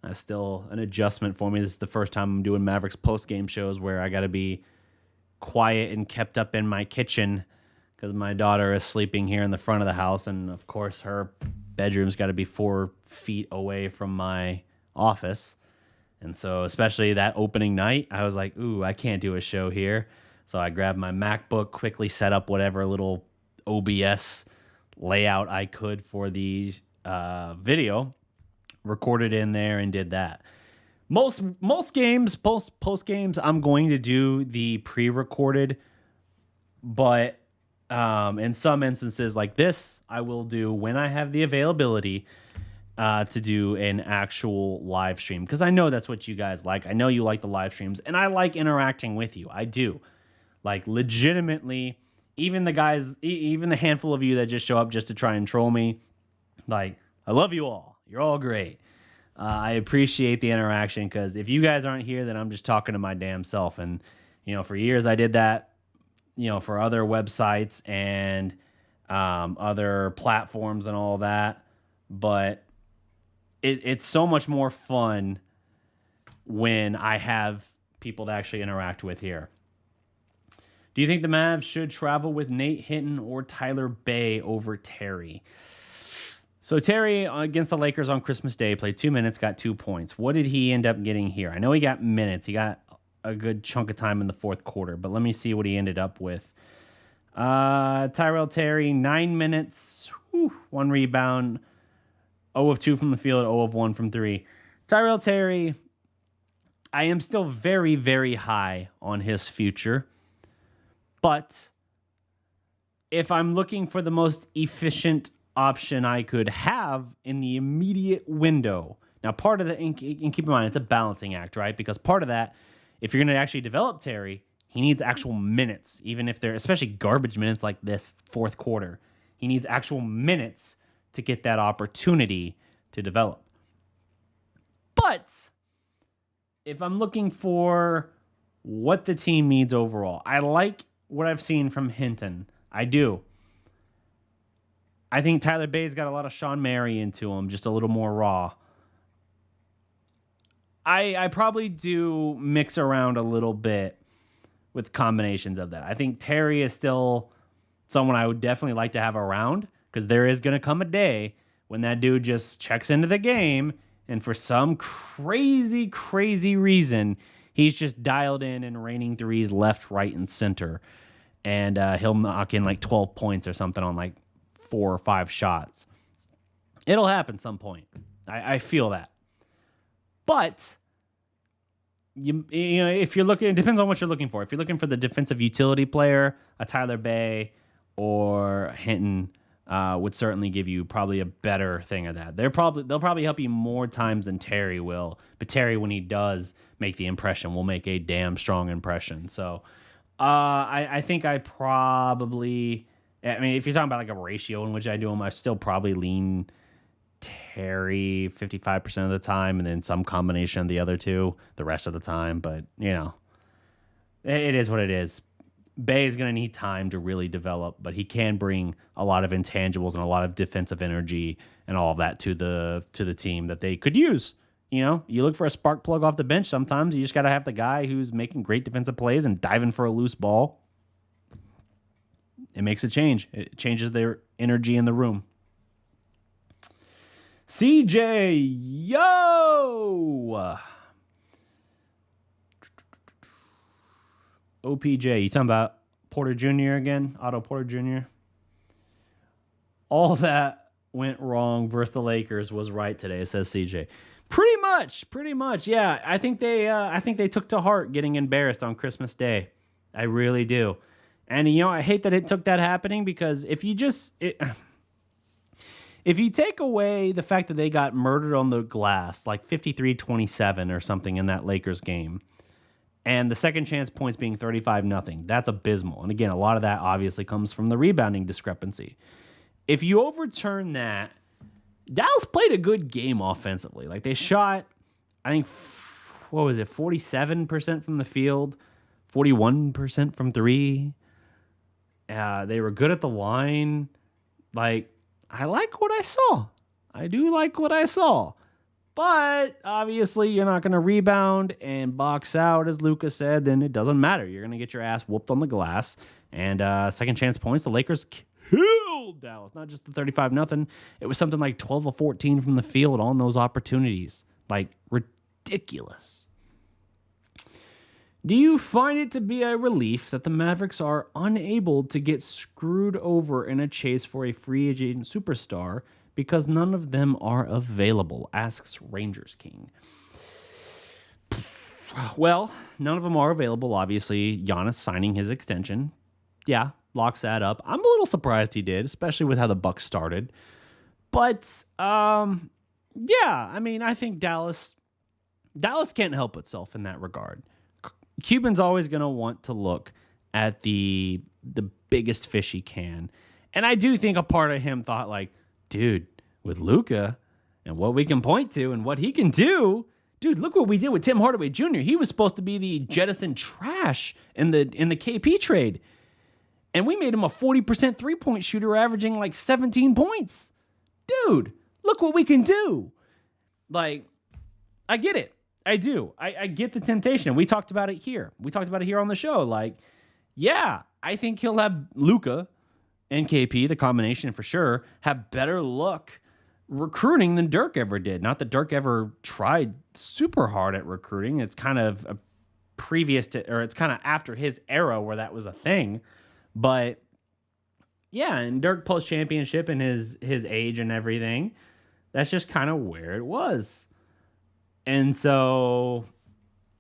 That's still an adjustment for me. This is the first time I'm doing Mavericks post-game shows where I got to be quiet and kept up in my kitchen because my daughter is sleeping here in the front of the house, and of course her bedroom's got to be 4 feet away from my office. And so especially that opening night, I was like, ooh, I can't do a show here. So I grabbed my MacBook, quickly set up whatever little OBS layout I could for the video, recorded in there, and did that. Most games, post games, I'm going to do the pre-recorded, but in some instances like this, I will do when I have the availability to do an actual live stream, because I know that's what you guys like. I know you like the live streams, and I like interacting with you. I do. Like, legitimately, even the guys, even the handful of you that just show up just to try and troll me, like, I love you all. You're all great. I appreciate the interaction, because if you guys aren't here, then I'm just talking to my damn self. And, for years I did that for other websites and other platforms and all that. But it's so much more fun when I have people to actually interact with here. Do you think the Mavs should travel with Nate Hinton or Tyler Bay over Terry? So Terry against the Lakers on Christmas Day played 2 minutes, got 2 points. What did he end up getting here? I know he got minutes. He got a good chunk of time in the fourth quarter, but let me see what he ended up with. Tyrell Terry, 9 minutes, 1 rebound, 0 of 2 from the field, 0 of 1 from 3. Tyrell Terry, I am still very, very high on his future. But if I'm looking for the most efficient option I could have in the immediate window, now part of the, and keep in mind, it's a balancing act, right? Because part of that, if you're going to actually develop Terry, he needs actual minutes, even if they're, especially garbage minutes like this fourth quarter. He needs actual minutes to get that opportunity to develop. But if I'm looking for what the team needs overall, I like what I've seen from Hinton. I do. I think Tyler Bay's got a lot of Sean Mary into him, just a little more raw. I probably do mix around a little bit with combinations of that. I think Terry is still someone I would definitely like to have around, because there is going to come a day when that dude just checks into the game and for some crazy, crazy reason, he's just dialed in and raining threes left, right, and center. And he'll knock in like 12 points or something on like 4 or 5 shots. It'll happen some point. I feel that. But you know, if you're looking, it depends on what you're looking for. If you're looking for the defensive utility player, a Tyler Bay or Hinton would certainly give you probably a better thing of that. They'll probably help you more times than Terry will. But Terry, when he does make the impression, will make a damn strong impression. So I think I probably, I mean, if you're talking about like a ratio in which I do them, I still probably lean Terry 55% of the time, and then some combination of the other two the rest of the time. But, you know, it is what it is. Bay is going to need time to really develop, but he can bring a lot of intangibles and a lot of defensive energy and all of that to the team that they could use. You know, you look for a spark plug off the bench. Sometimes you just got to have the guy who's making great defensive plays and diving for a loose ball. It makes a change. It changes their energy in the room. CJ, yo! OPJ, you talking about Porter Jr. again? Otto Porter Jr.? All that went wrong versus the Lakers was right today, says CJ. Pretty much. Yeah, I think they took to heart getting embarrassed on Christmas Day. I really do. And you know, I hate that it took that happening, because if you take away the fact that they got murdered on the glass, like 53-27 or something in that Lakers game, and the second chance points being 35-0, that's abysmal. And again, a lot of that obviously comes from the rebounding discrepancy. If you overturn that, Dallas played a good game offensively. Like, they shot, I think, 47% from the field, 41% from three. They were good at the line. Like, I like what I saw. I do like what I saw. But obviously, you're not going to rebound and box out, as Luka said. Then it doesn't matter. You're going to get your ass whooped on the glass. And second chance points, the Lakers killed Dallas. Not just the 35-0. It was something like 12 of 14 from the field on those opportunities. Like, ridiculous. Do you find it to be a relief that the Mavericks are unable to get screwed over in a chase for a free agent superstar because none of them are available? Asks Rangers King. Well, none of them are available. Obviously, Giannis signing his extension. Yeah, locks that up. I'm a little surprised he did, especially with how the Bucks started. But, yeah, I mean, I think Dallas can't help itself in that regard. Cuban's always going to want to look at the biggest fish he can. And I do think a part of him thought, like, dude, with Luka and what we can point to and what he can do, dude, look what we did with Tim Hardaway Jr. He was supposed to be the jettison trash in the KP trade. And we made him a 40% three-point shooter averaging like 17 points. Dude, look what we can do. Like, I get it. I do. I get the temptation. We talked about it here. We talked about it here on the show. Like, yeah, I think he'll have Luka and KP, the combination for sure, have better luck recruiting than Dirk ever did. Not that Dirk ever tried super hard at recruiting. It's kind of a previous to, or it's kind of after his era where that was a thing. But yeah, and Dirk post-championship and his age and everything, that's just kind of where it was. And so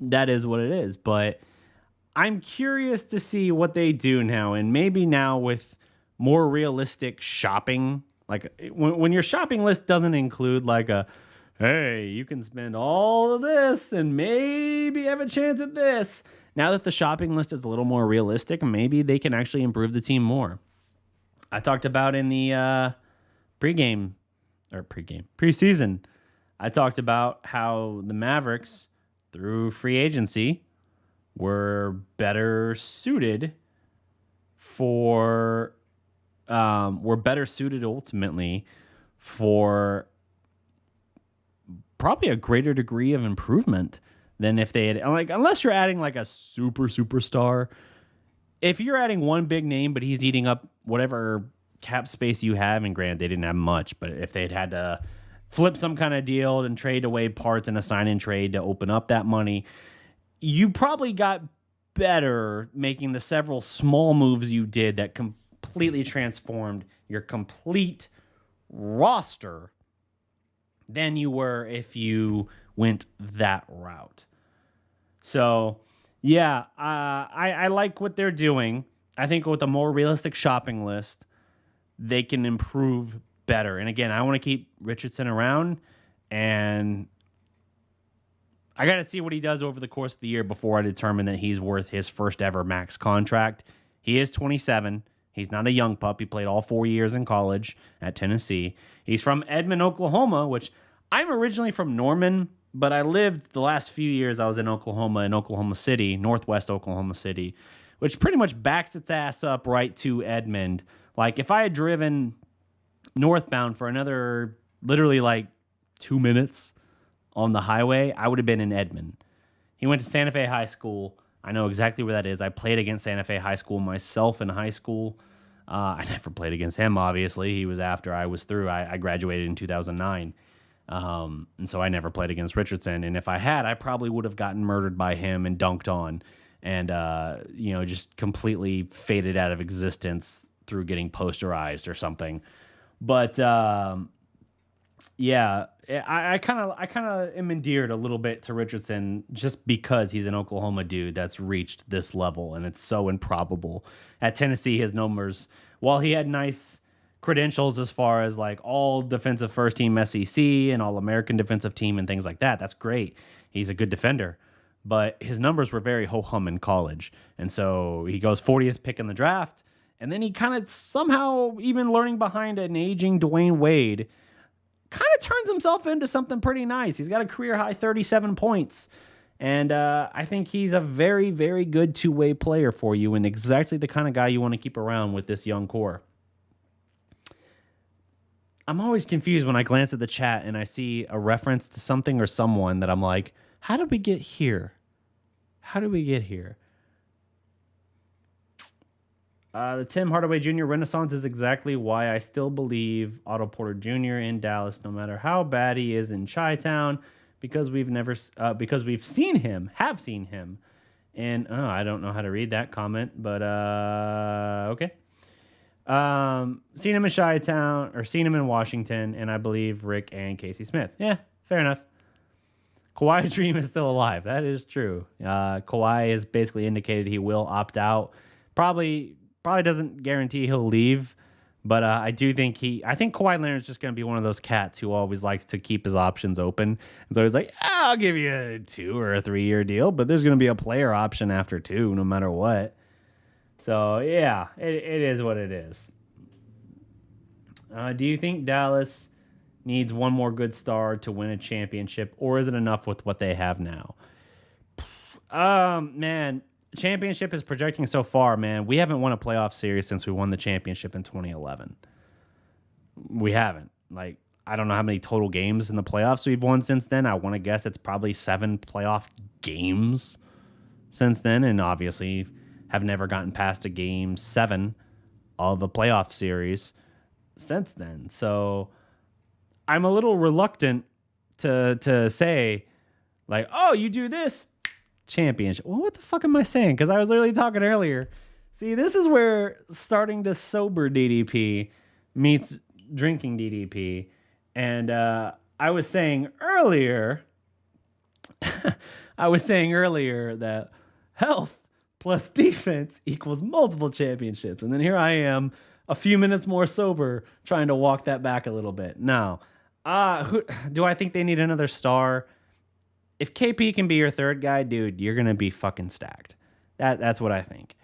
that is what it is. But I'm curious to see what they do now. And maybe now with more realistic shopping, like when your shopping list doesn't include like a, hey, you can spend all of this and maybe have a chance at this. Now that the shopping list is a little more realistic, maybe they can actually improve the team more. I talked about in the preseason, I talked about how the Mavericks, through free agency, were better suited ultimately for probably a greater degree of improvement than if they had, like, unless you're adding like a superstar. If you're adding one big name, but he's eating up whatever cap space you have, and granted, they didn't have much, but if they'd had to flip some kind of deal and trade away parts in a sign-in trade to open up that money, you probably got better making the several small moves you did that completely transformed your complete roster than you were if you went that route. So, yeah, I like what they're doing. I think with a more realistic shopping list, they can improve better. And again, I want to keep Richardson around, and I got to see what he does over the course of the year before I determine that he's worth his first ever max contract. He is 27. He's not a young pup. He played all 4 years in college at Tennessee. He's from Edmond, Oklahoma, which I'm originally from Norman, but I lived the last few years I was in Oklahoma City, northwest Oklahoma City, which pretty much backs its ass up right to Edmond. Like, if I had driven northbound for another literally like 2 minutes on the highway, I would have been in Edmond. He went to Santa Fe High School. I know exactly where that is. I played against Santa Fe High School myself in high school. I never played against him, obviously. He was after I was through. I graduated in 2009. And so I never played against Richardson. And if I had, I probably would have gotten murdered by him and dunked on and, just completely faded out of existence through getting posterized or something. But, yeah, I kind of am endeared a little bit to Richardson just because he's an Oklahoma dude that's reached this level, and it's so improbable. At Tennessee, his numbers, while he had nice credentials as far as like all defensive first team SEC and all American defensive team and things like that, that's great. He's a good defender, but his numbers were very ho-hum in college. And so he goes 40th pick in the draft, and then he kind of somehow, even learning behind an aging Dwayne Wade, kind of turns himself into something pretty nice. He's got a career-high 37 points. And I think he's a very, very good two-way player for you and exactly the kind of guy you want to keep around with this young core. I'm always confused when I glance at the chat and I see a reference to something or someone that I'm like, how did we get here? How did we get here? The Tim Hardaway Jr. Renaissance is exactly why I still believe Otto Porter Jr. in Dallas, no matter how bad he is in Chi-Town, because we've seen him, and I don't know how to read that comment, but okay. Seen him in Chi-Town, or seen him in Washington, and I believe Rick and Casey Smith. Yeah, fair enough. Kawhi's dream is still alive. That is true. Kawhi has basically indicated he will opt out. Probably doesn't guarantee he'll leave, but I think Kawhi Leonard's just going to be one of those cats who always likes to keep his options open. And so he's like, I'll give you a 2 or a 3 year deal, but there's going to be a player option after 2, no matter what. So yeah, it is what it is. Do you think Dallas needs one more good star to win a championship, or is it enough with what they have now? Man, championship is projecting so far, man. We haven't won a playoff series since we won the championship in 2011. We haven't. Like, I don't know how many total games in the playoffs we've won since then. I want to guess it's probably 7 playoff games since then, and obviously have never gotten past a game 7 of a playoff series since then. So I'm a little reluctant to say, like, oh, you do this, championship. Well, what the fuck am I saying? Because I was literally talking earlier. See, this is where starting to sober DDP meets drinking DDP. And I was saying earlier that health plus defense equals multiple championships. And then here I am, a few minutes more sober, trying to walk that back a little bit. Now, do I think they need another star? If KP can be your third guy, dude, you're going to be fucking stacked. That's what I think.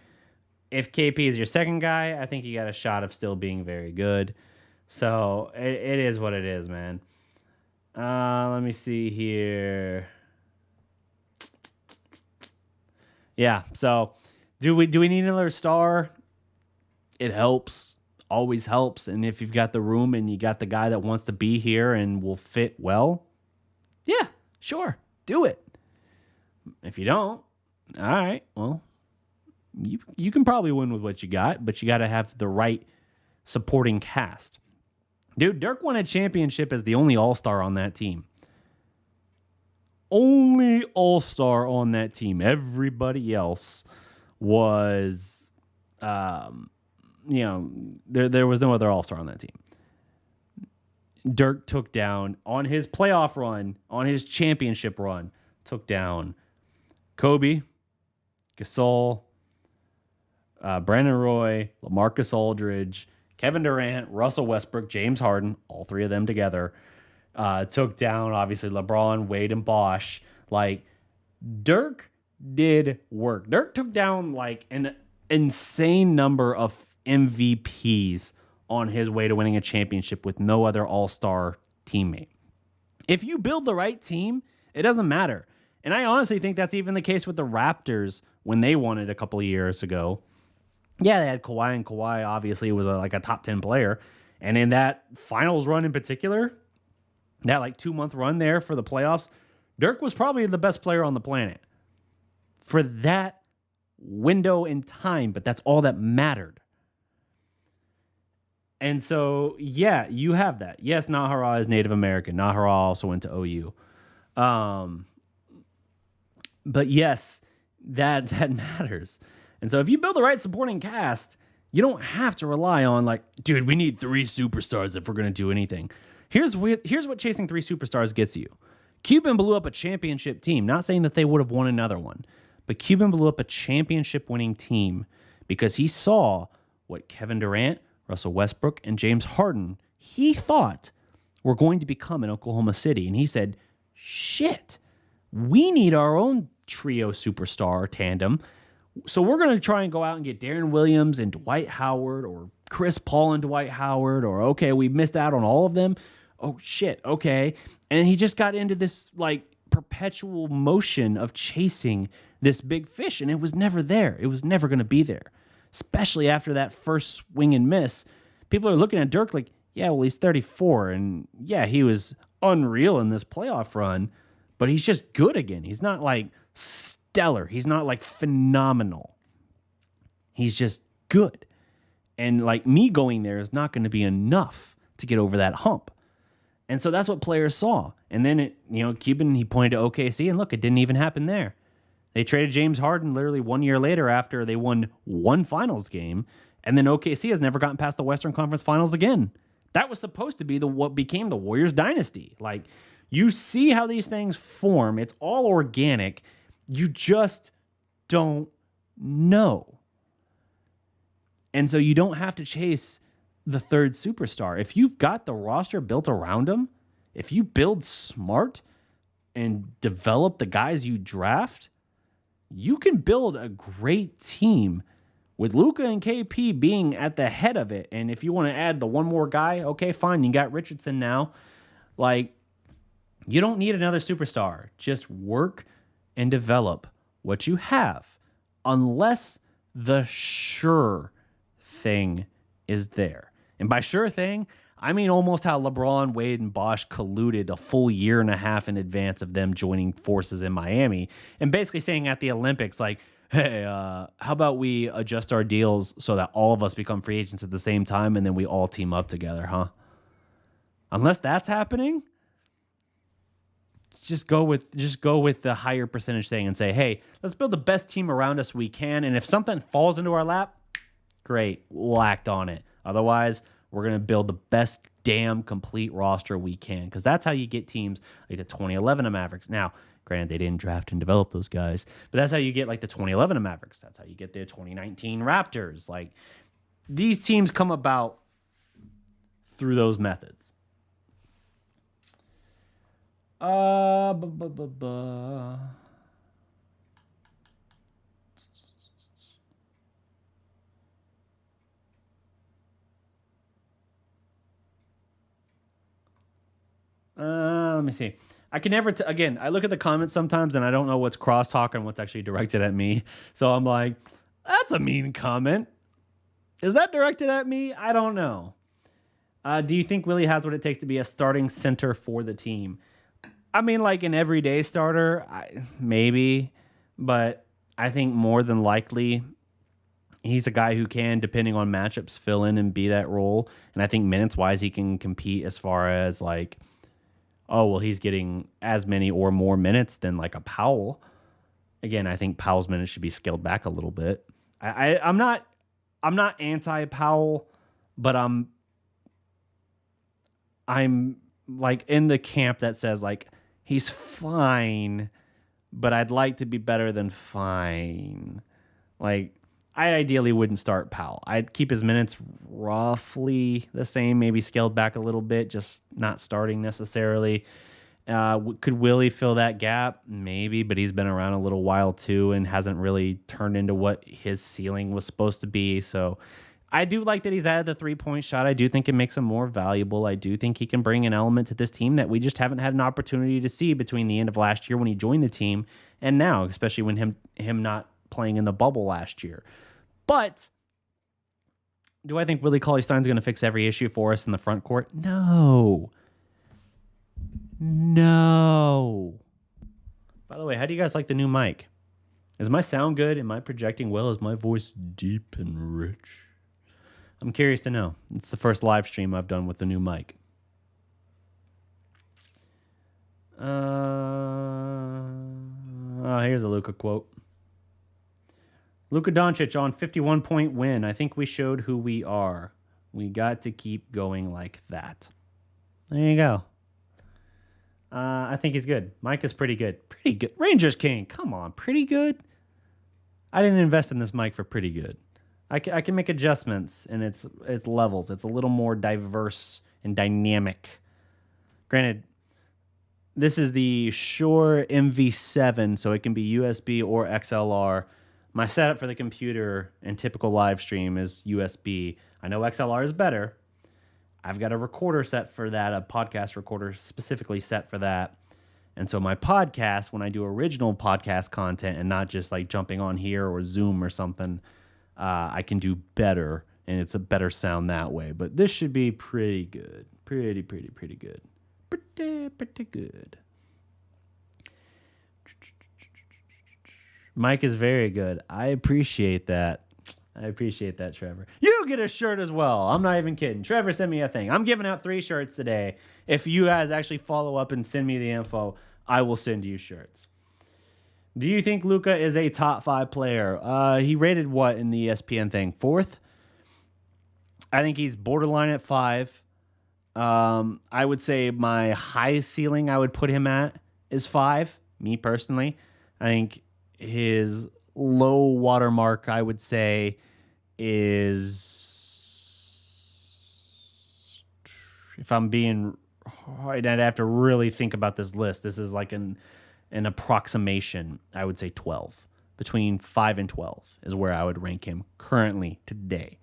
If KP is your second guy, I think you got a shot of still being very good. So it is what it is, man. Let me see here. Yeah, so do we need another star? It helps. Always helps. And if you've got the room and you got the guy that wants to be here and will fit well, yeah, sure, do it. If you don't, all right, well, you can probably win with what you got, but you got to have the right supporting cast. Dude, Dirk won a championship as the only all-star on that team. Only all-star on that team. Everybody else was, there was no other all-star on that team. Dirk took down, on his playoff run, on his championship run, took down Kobe, Gasol, Brandon Roy, LaMarcus Aldridge, Kevin Durant, Russell Westbrook, James Harden, all three of them together. Took down, obviously, LeBron, Wade, and Bosh. Like, Dirk did work. Dirk took down, like, an insane number of MVPs on his way to winning a championship with no other all-star teammate. If you build the right team, it doesn't matter. And I honestly think that's even the case with the Raptors when they won it a couple of years ago. Yeah, they had Kawhi, and Kawhi obviously was like a top 10 player. And in that finals run in particular, that like 2-month run there for the playoffs, Dirk was probably the best player on the planet for that window in time, but that's all that mattered. And so, yeah, you have that. Yes, Nahara is Native American. Nahara also went to OU. But yes, that matters. And so if you build the right supporting cast, you don't have to rely on, like, dude, we need 3 superstars if we're going to do anything. Here's what chasing 3 superstars gets you. Cuban blew up a championship team. Not saying that they would have won another one, but Cuban blew up a championship-winning team because he saw what Kevin Durant, Russell Westbrook, and James Harden, he thought were going to become in Oklahoma City. And he said, shit, we need our own trio superstar tandem. So we're going to try and go out and get Darren Williams and Dwight Howard, or Chris Paul and Dwight Howard, or okay, we missed out on all of them. Oh, shit, okay. And he just got into this, like, perpetual motion of chasing this big fish, and it was never there. It was never going to be there, especially after that first swing and miss. People are looking at Dirk like, yeah, well, he's 34, and yeah, he was unreal in this playoff run, but he's just good again. He's not, like, stellar. He's not, like, phenomenal. He's just good. And, like, me going there is not going to be enough to get over that hump. And so that's what players saw. And then, Cuban, he pointed to OKC, and look, it didn't even happen there. They traded James Harden literally 1 year later after they won one finals game, and then OKC has never gotten past the Western Conference Finals again. That was supposed to be what became the Warriors dynasty. Like, you see how these things form. It's all organic. You just don't know. And so you don't have to chase the third superstar. If you've got the roster built around them, if you build smart and develop the guys you draft, you can build a great team with Luka and KP being at the head of it. And if you want to add the one more guy, okay, fine. You got Richardson now. Like, you don't need another superstar. Just work and develop what you have. unless the sure thing is there. And by sure thing, I mean almost how LeBron, Wade, and Bosh colluded a full year and a half in advance of them joining forces in Miami and basically saying at the Olympics, like, hey, how about we adjust our deals so that all of us become free agents at the same time and then we all team up together, huh? Unless that's happening, just go with the higher percentage thing and say, hey, let's build the best team around us we can. And if something falls into our lap, great, we'll act on it. Otherwise, we're going to build the best damn complete roster we can, because that's how you get teams like the 2011 Mavericks. Now, granted, they didn't draft and develop those guys, but that's how you get like the 2011 Mavericks. That's how you get the 2019 Raptors. Like, these teams come about through those methods. Let me see. I can never, again, I look at the comments sometimes and I don't know what's crosstalk and what's actually directed at me. So I'm like, that's a mean comment. Is that directed at me? I don't know. Do you think Willie has what it takes to be a starting center for the team? I mean, like an everyday starter, maybe. But I think more than likely, he's a guy who can, depending on matchups, fill in and be that role. And I think minutes-wise, he can compete as far as like, oh, well, he's getting as many or more minutes than like a Powell. Again, I think Powell's minutes should be scaled back a little bit. I'm not anti-Powell, but I'm like in the camp that says like he's fine, but I'd like to be better than fine. Like, I ideally wouldn't start Powell. I'd keep his minutes roughly the same, maybe scaled back a little bit, just not starting necessarily. Could Willie fill that gap? Maybe, but he's been around a little while too and hasn't really turned into what his ceiling was supposed to be. So I do like that he's added the three-point shot. I do think it makes him more valuable. I do think he can bring an element to this team that we just haven't had an opportunity to see between the end of last year when he joined the team and now, especially when him not playing in the bubble last year. But do I think Willie Cauley-Stein's going to fix every issue for us in the front court? No. By the way, how do you guys like the new mic? Is my sound good? Am I projecting well? Is my voice deep and rich? I'm curious to know. It's the first live stream I've done with the new mic. Here's a Luka quote. Luka Doncic on 51-point win. I think we showed who we are. We got to keep going like that. There you go. I think he's good. Mike is pretty good. Pretty good. Rangers King. Come on. Pretty good? I didn't invest in this mic for pretty good. I can make adjustments, and it's levels. It's a little more diverse and dynamic. Granted, this is the Shure MV7, so it can be USB or XLR. My setup for the computer and typical live stream is USB. I know XLR is better. I've got a recorder set for that, a podcast recorder specifically set for that. And so my podcast, when I do original podcast content and not just like jumping on here or Zoom or something, I can do better, and it's a better sound that way. But this should be pretty good. Pretty good. Pretty good. Mike is very good. I appreciate that. Trevor. You get a shirt as well. I'm not even kidding. Trevor sent me a thing. I'm giving out 3 shirts today. If you guys actually follow up and send me the info, I will send you shirts. Do you think Luka is a top 5 player? He rated what in the ESPN thing? 4th? I think he's borderline at 5. I would say my high ceiling I would put him at is 5, me personally. I think his low watermark, I would say, is, if I'm being hard, I'd have to really think about this list. This is like an approximation. I would say 12. Between 5 and 12 is where I would rank him currently today.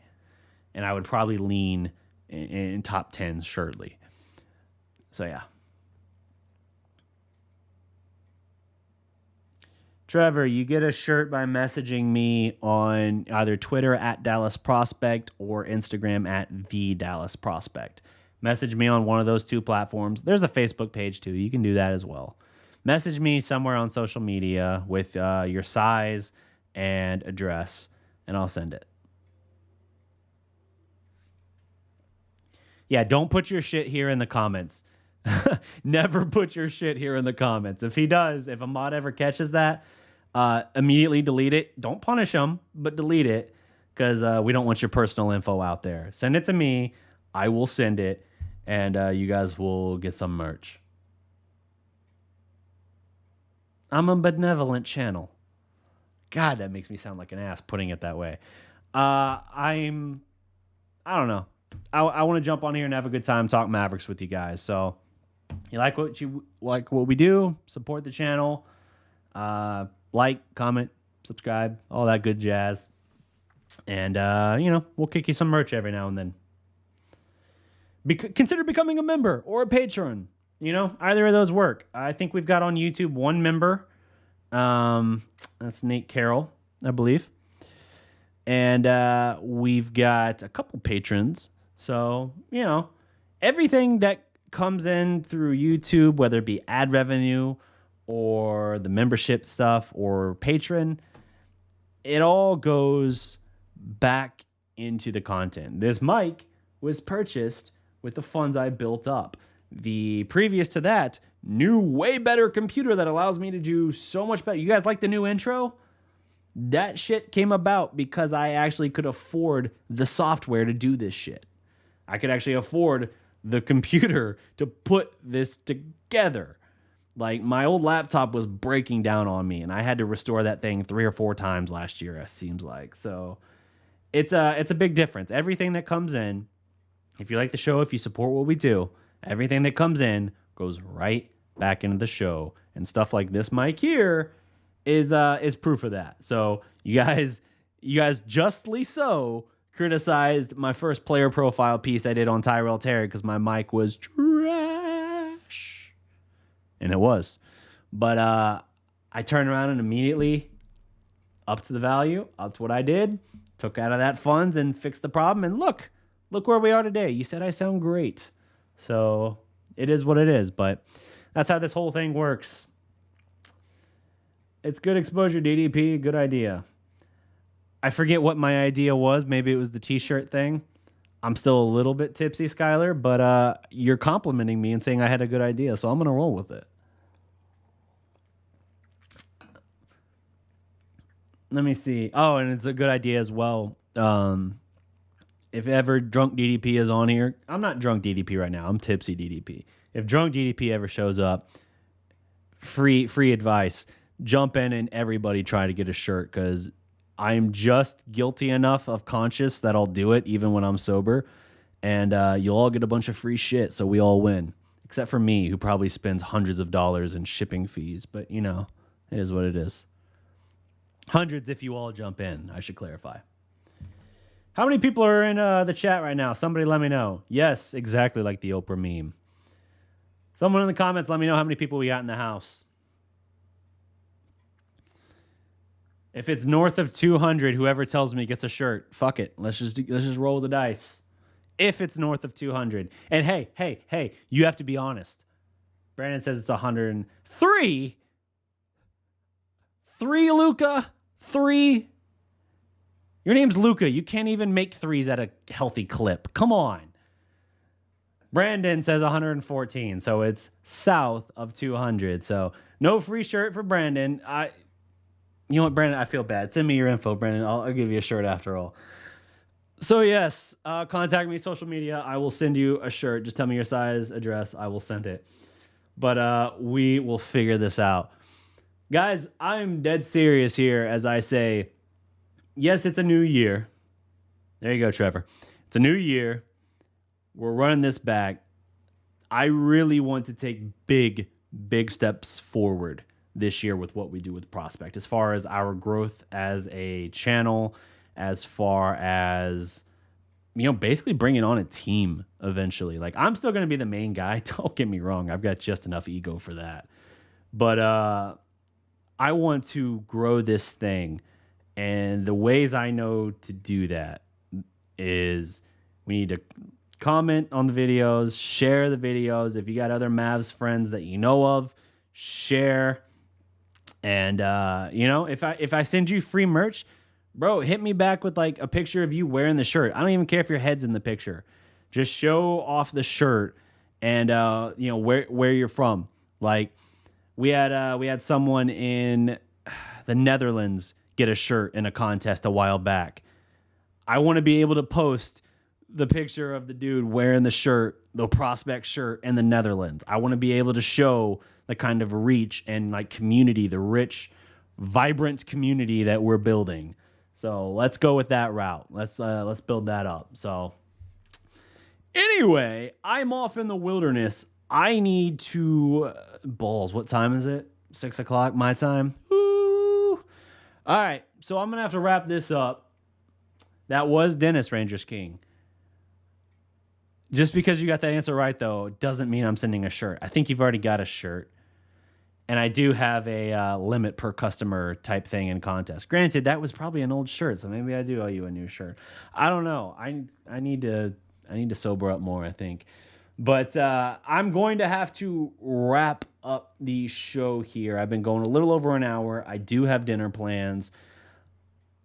And I would probably lean in top 10s, surely. So, yeah. Trevor, you get a shirt by messaging me on either Twitter at Dallas Prospect or Instagram at The Dallas Prospect. Message me on one of those two platforms. There's a Facebook page too. You can do that as well. Message me somewhere on social media with your size and address, and I'll send it. Yeah, don't put your shit here in the comments. Never put your shit here in the comments. If he does, if a mod ever catches that, immediately delete it. Don't punish him, but delete it because we don't want your personal info out there. Send it to me. I will send it, and you guys will get some merch. I'm a benevolent channel. God, that makes me sound like an ass putting it that way. I don't know. I want to jump on here and have a good time, talk Mavericks with you guys. So you like what we do, support the channel, like, comment, subscribe, all that good jazz. And we'll kick you some merch every now and then. Consider becoming a member or a patron. Either of those work. I think we've got on YouTube one member. That's Nate Carroll, I believe. And we've got a couple patrons. So, everything that comes in through YouTube, whether it be ad revenue or the membership stuff or patron, it all goes back into the content. This mic was purchased with the funds I built up. The previous to that, new, way better computer that allows me to do so much better. You guys like the new intro? That shit came about because I actually could afford the software to do this shit. I could actually afford the computer to put this together. Like, my old laptop was breaking down on me, and I had to restore that thing 3 or 4 times last year, it seems like. So it's a big difference. Everything that comes in, if you like the show, if you support what we do, everything that comes in goes right back into the show. And stuff like this mic here is proof of that. So you guys justly so criticized my first player profile piece I did on Tyrell Terry because my mic was trash. And it was. But I turned around and immediately upped the value, upped what I did, took out of that funds and fixed the problem. And look where we are today. You said I sound great. So it is what it is. But that's how this whole thing works. It's good exposure, DDP. Good idea. I forget what my idea was. Maybe it was the t-shirt thing. I'm still a little bit tipsy, Skylar, but you're complimenting me and saying I had a good idea, so I'm going to roll with it. Let me see. Oh, and it's a good idea as well. If ever Drunk DDP is on here, I'm not Drunk DDP right now. I'm Tipsy DDP. If Drunk DDP ever shows up, free advice. Jump in and everybody try to get a shirt because I'm just guilty enough of conscience that I'll do it even when I'm sober. And you'll all get a bunch of free shit, so we all win. Except for me, who probably spends hundreds of dollars in shipping fees. But, it is what it is. Hundreds if you all jump in, I should clarify. How many people are in the chat right now? Somebody let me know. Yes, exactly like the Oprah meme. Someone in the comments, let me know how many people we got in the house. If it's north of 200, whoever tells me gets a shirt. Fuck it. Let's just roll the dice. If it's north of 200. And hey, you have to be honest. Brandon says it's 103. 3, Luka. 3. Your name's Luka. You can't even make threes at a healthy clip. Come on. Brandon says 114, so it's south of 200. So no free shirt for Brandon. You know what, Brandon? I feel bad. Send me your info, Brandon. I'll give you a shirt after all. So yes, contact me social media. I will send you a shirt. Just tell me your size, address. I will send it. But we will figure this out. Guys, I'm dead serious here as I say, yes, it's a new year. There you go, Trevor. It's a new year. We're running this back. I really want to take big steps forward this year with what we do with Prospect, as far as our growth as a channel, as far as, basically bringing on a team eventually. Like, I'm still going to be the main guy. Don't get me wrong. I've got just enough ego for that. But I want to grow this thing. And the ways I know to do that is we need to comment on the videos, share the videos. If you got other Mavs friends that you know of, share. And if I send you free merch, bro, hit me back with like a picture of you wearing the shirt. I don't even care if your head's in the picture. Just show off the shirt and where you're from. Like we had someone in the Netherlands get a shirt in a contest a while back. I want to be able to post the picture of the dude wearing the shirt, the prospect shirt in the Netherlands. I want to be able to show the kind of reach and like community, the rich, vibrant community that we're building. So let's go with that route. Let's build that up. So anyway, I'm off in the wilderness. I need to balls. What time is it? 6 o'clock my time. Woo! All right, so I'm gonna have to wrap this up. That was Dennis Rangers King. Just because you got that answer right, though, doesn't mean I'm sending a shirt. I think you've already got a shirt. And I do have a limit per customer type thing in contest. Granted, that was probably an old shirt, so maybe I do owe you a new shirt. I don't know. I need to sober up more, I think. But I'm going to have to wrap up the show here. I've been going a little over an hour. I do have dinner plans.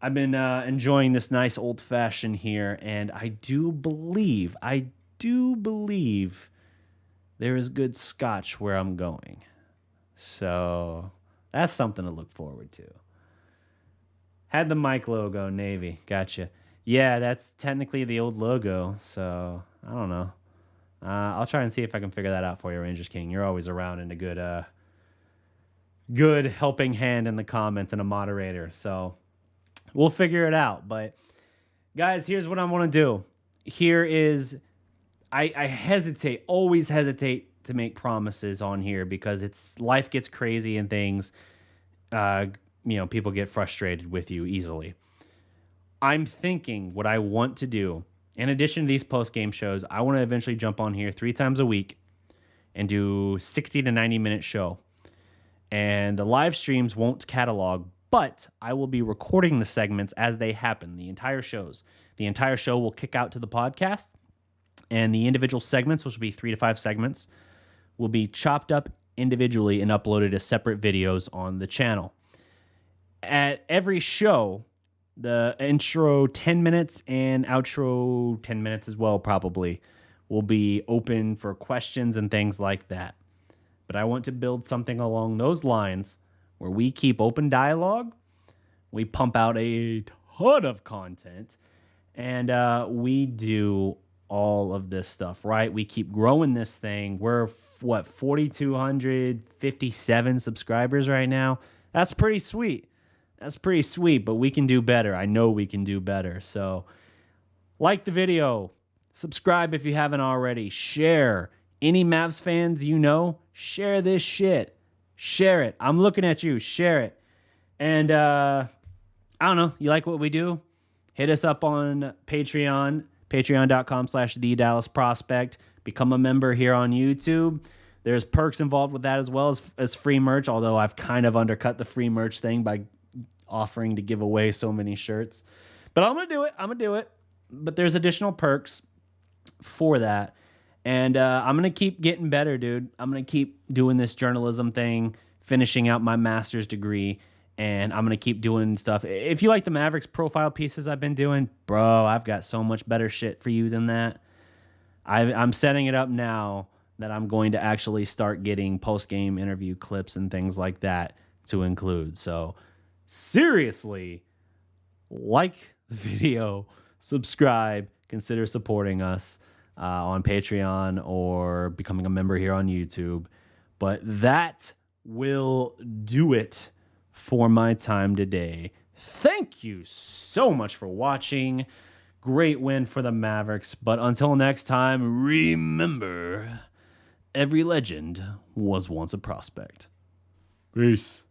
I've been enjoying this nice old fashioned here, and I do believe there is good scotch where I'm going. So that's something to look forward to. Had the mic logo, Navy. Gotcha. Yeah, that's technically the old logo. So I don't know. I'll try and see if I can figure that out for you, Rangers King. You're always around and a good helping hand in the comments and a moderator. So we'll figure it out. But guys, here's what I want to do. Here is, I always hesitate to make promises on here because life gets crazy and things, people get frustrated with you easily. I'm thinking what I want to do, in addition to these post-game shows, I want to eventually jump on here 3 times a week and do 60 to 90 minute show. And the live streams won't catalog, but I will be recording the segments as they happen, the entire shows. The entire show will kick out to the podcast, and the individual segments, which will be 3 to 5 segments, will be chopped up individually and uploaded as separate videos on the channel. At every show, the intro 10 minutes and outro 10 minutes as well probably will be open for questions and things like that. But I want to build something along those lines where we keep open dialogue, we pump out a ton of content, and we do all of this stuff, right? We keep growing this thing. We're 4,257 subscribers right now. That's pretty sweet. But we can do better. I know we can do better. So like the video, subscribe if you haven't already, share. Any Mavs fans share this shit. Share it. I'm looking at you. Share it. And I don't know, you like what we do? Hit us up on Patreon. Patreon.com/TheDallasProspect. Become a member here on YouTube. There's perks involved with that as well as free merch, although I've kind of undercut the free merch thing by offering to give away so many shirts. But I'm going to do it. But there's additional perks for that. And I'm going to keep getting better, dude. I'm going to keep doing this journalism thing, finishing out my master's degree. And I'm going to keep doing stuff. If you like the Mavericks profile pieces I've been doing, bro, I've got so much better shit for you than that. I'm setting it up now that I'm going to actually start getting post-game interview clips and things like that to include. So seriously, like the video, subscribe, consider supporting us on Patreon or becoming a member here on YouTube. But that will do it for my time today. Thank you so much for watching. Great win for the Mavericks. But until next time, remember, every legend was once a prospect. Peace.